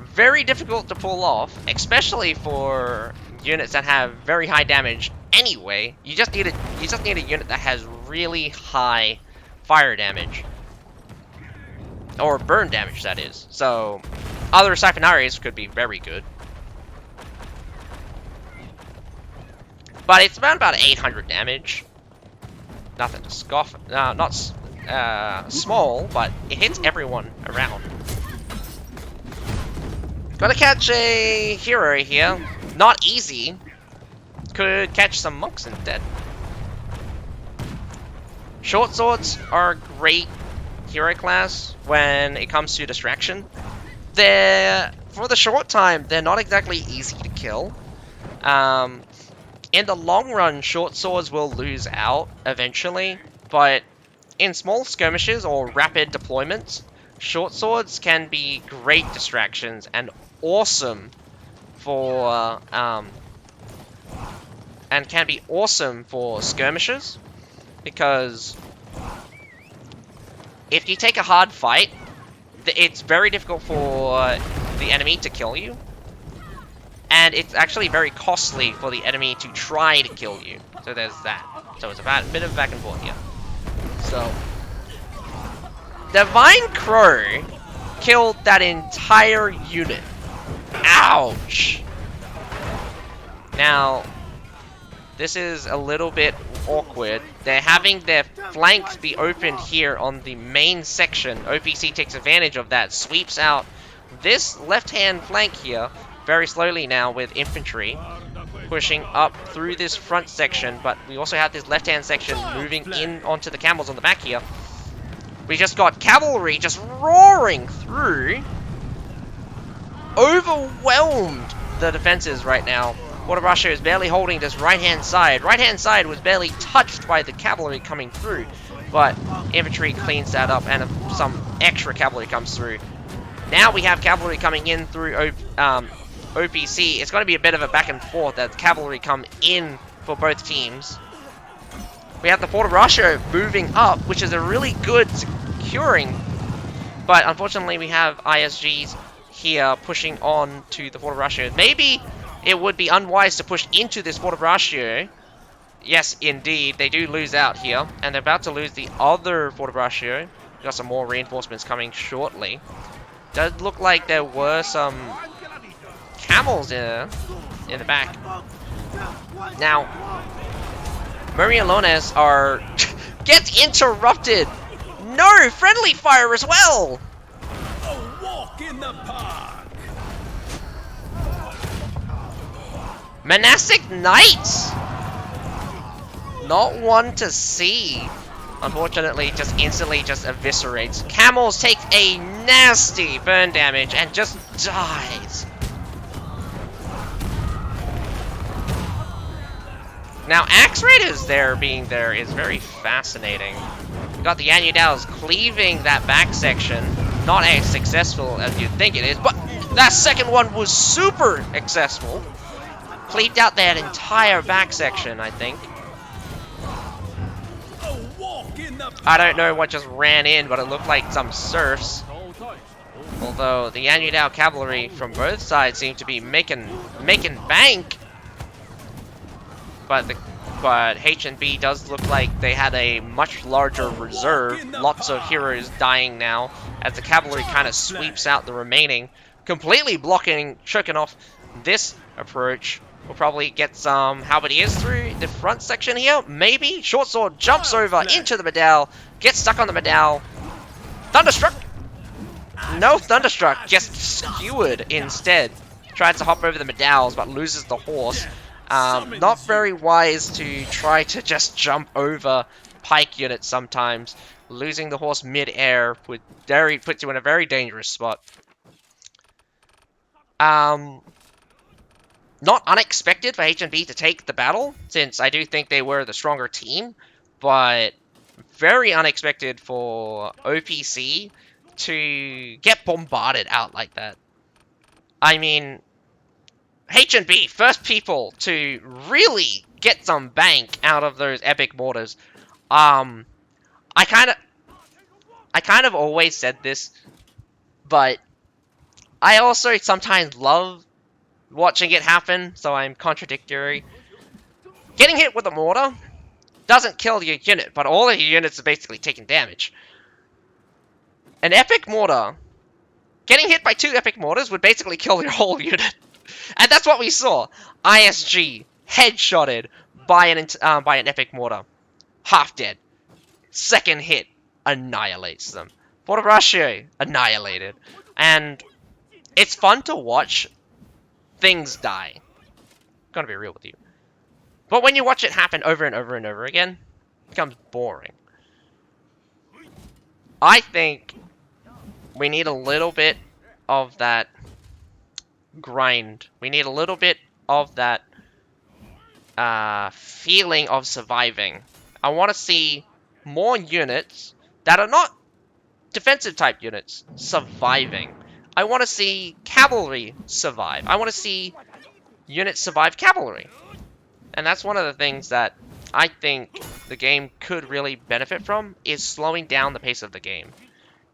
very difficult to pull off, especially for units that have very high damage anyway. You just need a unit that has really high fire damage. Or burn damage, that is. So, other Zyphonates could be very good. But it's around about 800 damage. Nothing to scoff at. Not small, but it hits everyone around. Gotta catch a hero here. Not easy. Could catch some monks instead. Short swords are a great hero class when it comes to distraction. For the short time, they're not exactly easy to kill. In the long run, short swords will lose out eventually, but in small skirmishes or rapid deployments, Short swords can be great distractions and awesome for and can be awesome for skirmishes, because if you take a hard fight, it's very difficult for the enemy to kill you, and it's actually very costly for the enemy to try to kill you. So there's that. So it's about a bit of back and forth here. So Divine Crow killed that entire unit. Ouch! Now, this is a little bit awkward. They're having their flanks be opened here on the main section. OPC takes advantage of that, sweeps out this left-hand flank here very slowly now with infantry pushing up through this front section, but we also have this left-hand section moving in onto the camels on the back here. We just got cavalry just roaring through, overwhelmed the defenses right now. Water Russia is barely holding this right-hand side. Right-hand side was barely touched by the cavalry coming through, but infantry cleans that up and some extra cavalry comes through. Now we have cavalry coming in through OPC. It's going to be a bit of a back and forth as cavalry come in for both teams. We have the Fort of Russia moving up, which is a really good securing, but unfortunately we have ISGs here pushing on to the Fort of Russia. Maybe it would be unwise to push into this Fort of Russia. Yes, indeed, they do lose out here, and they're about to lose the other Fort of Russia. We've got some more reinforcements coming shortly. Does look like there were some camels in the back. Now, Marialones are gets interrupted. No, friendly fire as well. A walk in the park. Monastic Knights, not one to see. Unfortunately, just instantly just eviscerates. Camels take a nasty burn damage and just dies. Now, Axe Raiders being there is very fascinating. We got the Anyudaos cleaving that back section. Not as successful as you'd think it is, but that second one was super successful. Cleaved out that entire back section, I think. I don't know what just ran in, but it looked like some serfs. Although the Anyudao cavalry from both sides seem to be making bank. But H&B does look like they had a much larger reserve. Lots of heroes dying now as the cavalry kind of sweeps out the remaining, completely blocking, choking off this approach. We'll probably get some halberdiers through the front section here, maybe. Short sword jumps over into the medal, gets stuck on the medal. Thunderstruck! No Thunderstruck, just skewered instead. Tries to hop over the medals, but loses the horse. Not very wise to try to just jump over pike units sometimes. Losing the horse mid-air puts you in a very dangerous spot. Not unexpected for H&B to take the battle, since I do think they were the stronger team, but very unexpected for OPC to get bombarded out like that. I mean, H&B, first people to really get some bank out of those epic mortars. I kind of always said this, but I also sometimes love watching it happen, so I'm contradictory. Getting hit with a mortar doesn't kill your unit, but all of your units are basically taking damage. An epic mortar, getting hit by 2 epic mortars would basically kill your whole unit. And that's what we saw. ISG headshotted by an epic mortar. Half dead. Second hit annihilates them. Fort of Russia annihilated. And it's fun to watch things die. Gonna be real with you. But when you watch it happen over and over and over again, it becomes boring. I think we need a little bit of that grind. We need a little bit of that feeling of surviving. I want to see more units that are not defensive type units surviving. I want to see cavalry survive. I want to see units survive cavalry. And that's one of the things that I think the game could really benefit from, is slowing down the pace of the game.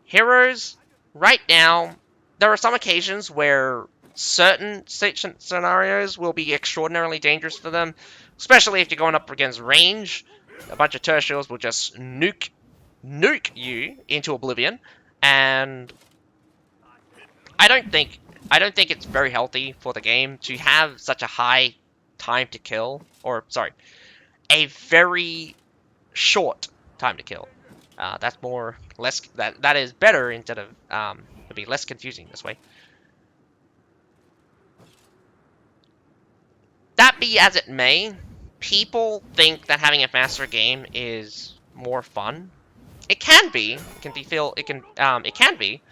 Heroes, right now, there are some occasions where certain scenarios will be extraordinarily dangerous for them, especially if you're going up against range. A bunch of tertials will just nuke you into oblivion, and I don't think it's very healthy for the game to have such a high time to kill, or sorry, a very short time to kill. That's that is better instead of it'll be less confusing this way. That be as it may, people think that having a faster game is more fun. It can be. It can be.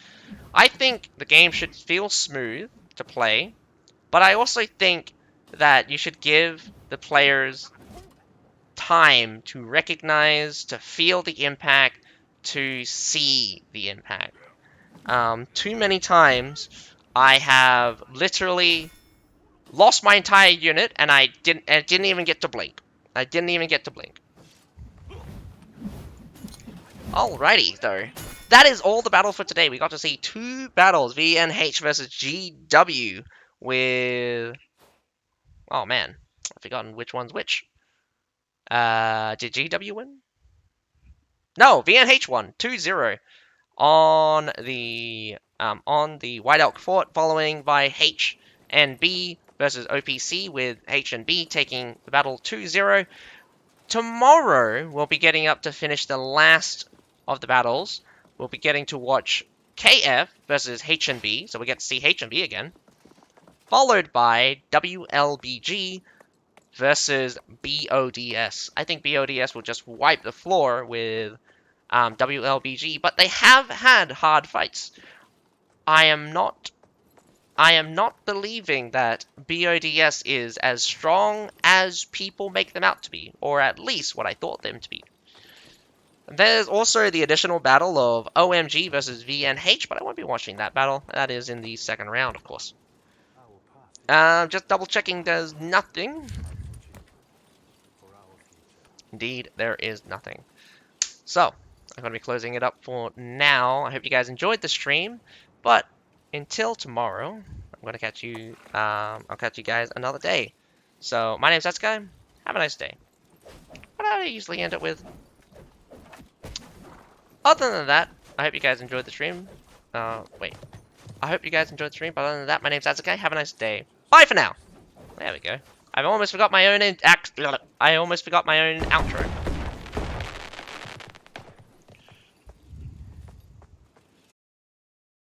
I think the game should feel smooth to play, but I also think that you should give the players time to recognize, to feel the impact, to see the impact. Too many times, I have literally lost my entire unit, and I didn't even get to blink. I didn't even get to blink. Alrighty, though. That is all the battle for today. We got to see 2 battles, VNH versus GW, with... Oh, man. I've forgotten which one's which. Did GW win? No, VNH won 2-0 on the White Elk Fort, following by H and B versus OPC, with H and B taking the battle 2-0. Tomorrow, we'll be getting up to finish the last of the battles. We'll be getting to watch KF versus H and B, so we get to see H and B again. Followed by WLBG versus BODS. I think BODS will just wipe the floor with WLBG, but they have had hard fights. I am not believing that BODS is as strong as people make them out to be, or at least what I thought them to be. There's also the additional battle of OMG versus VNH, but I won't be watching that battle. That is in the second round, of course. Just double checking, there's nothing. Indeed, there is nothing. So, I'm going to be closing it up for now. I hope you guys enjoyed the stream, but until tomorrow, I'm going to catch you, I'll catch you guys another day. So, my name's Satsukai. Have a nice day. What do I usually end up with? Other than that, I hope you guys enjoyed the stream. Wait. I hope you guys enjoyed the stream, but other than that, my name's Satsukai. Have a nice day. Bye for now! There we go. I almost forgot my own outro.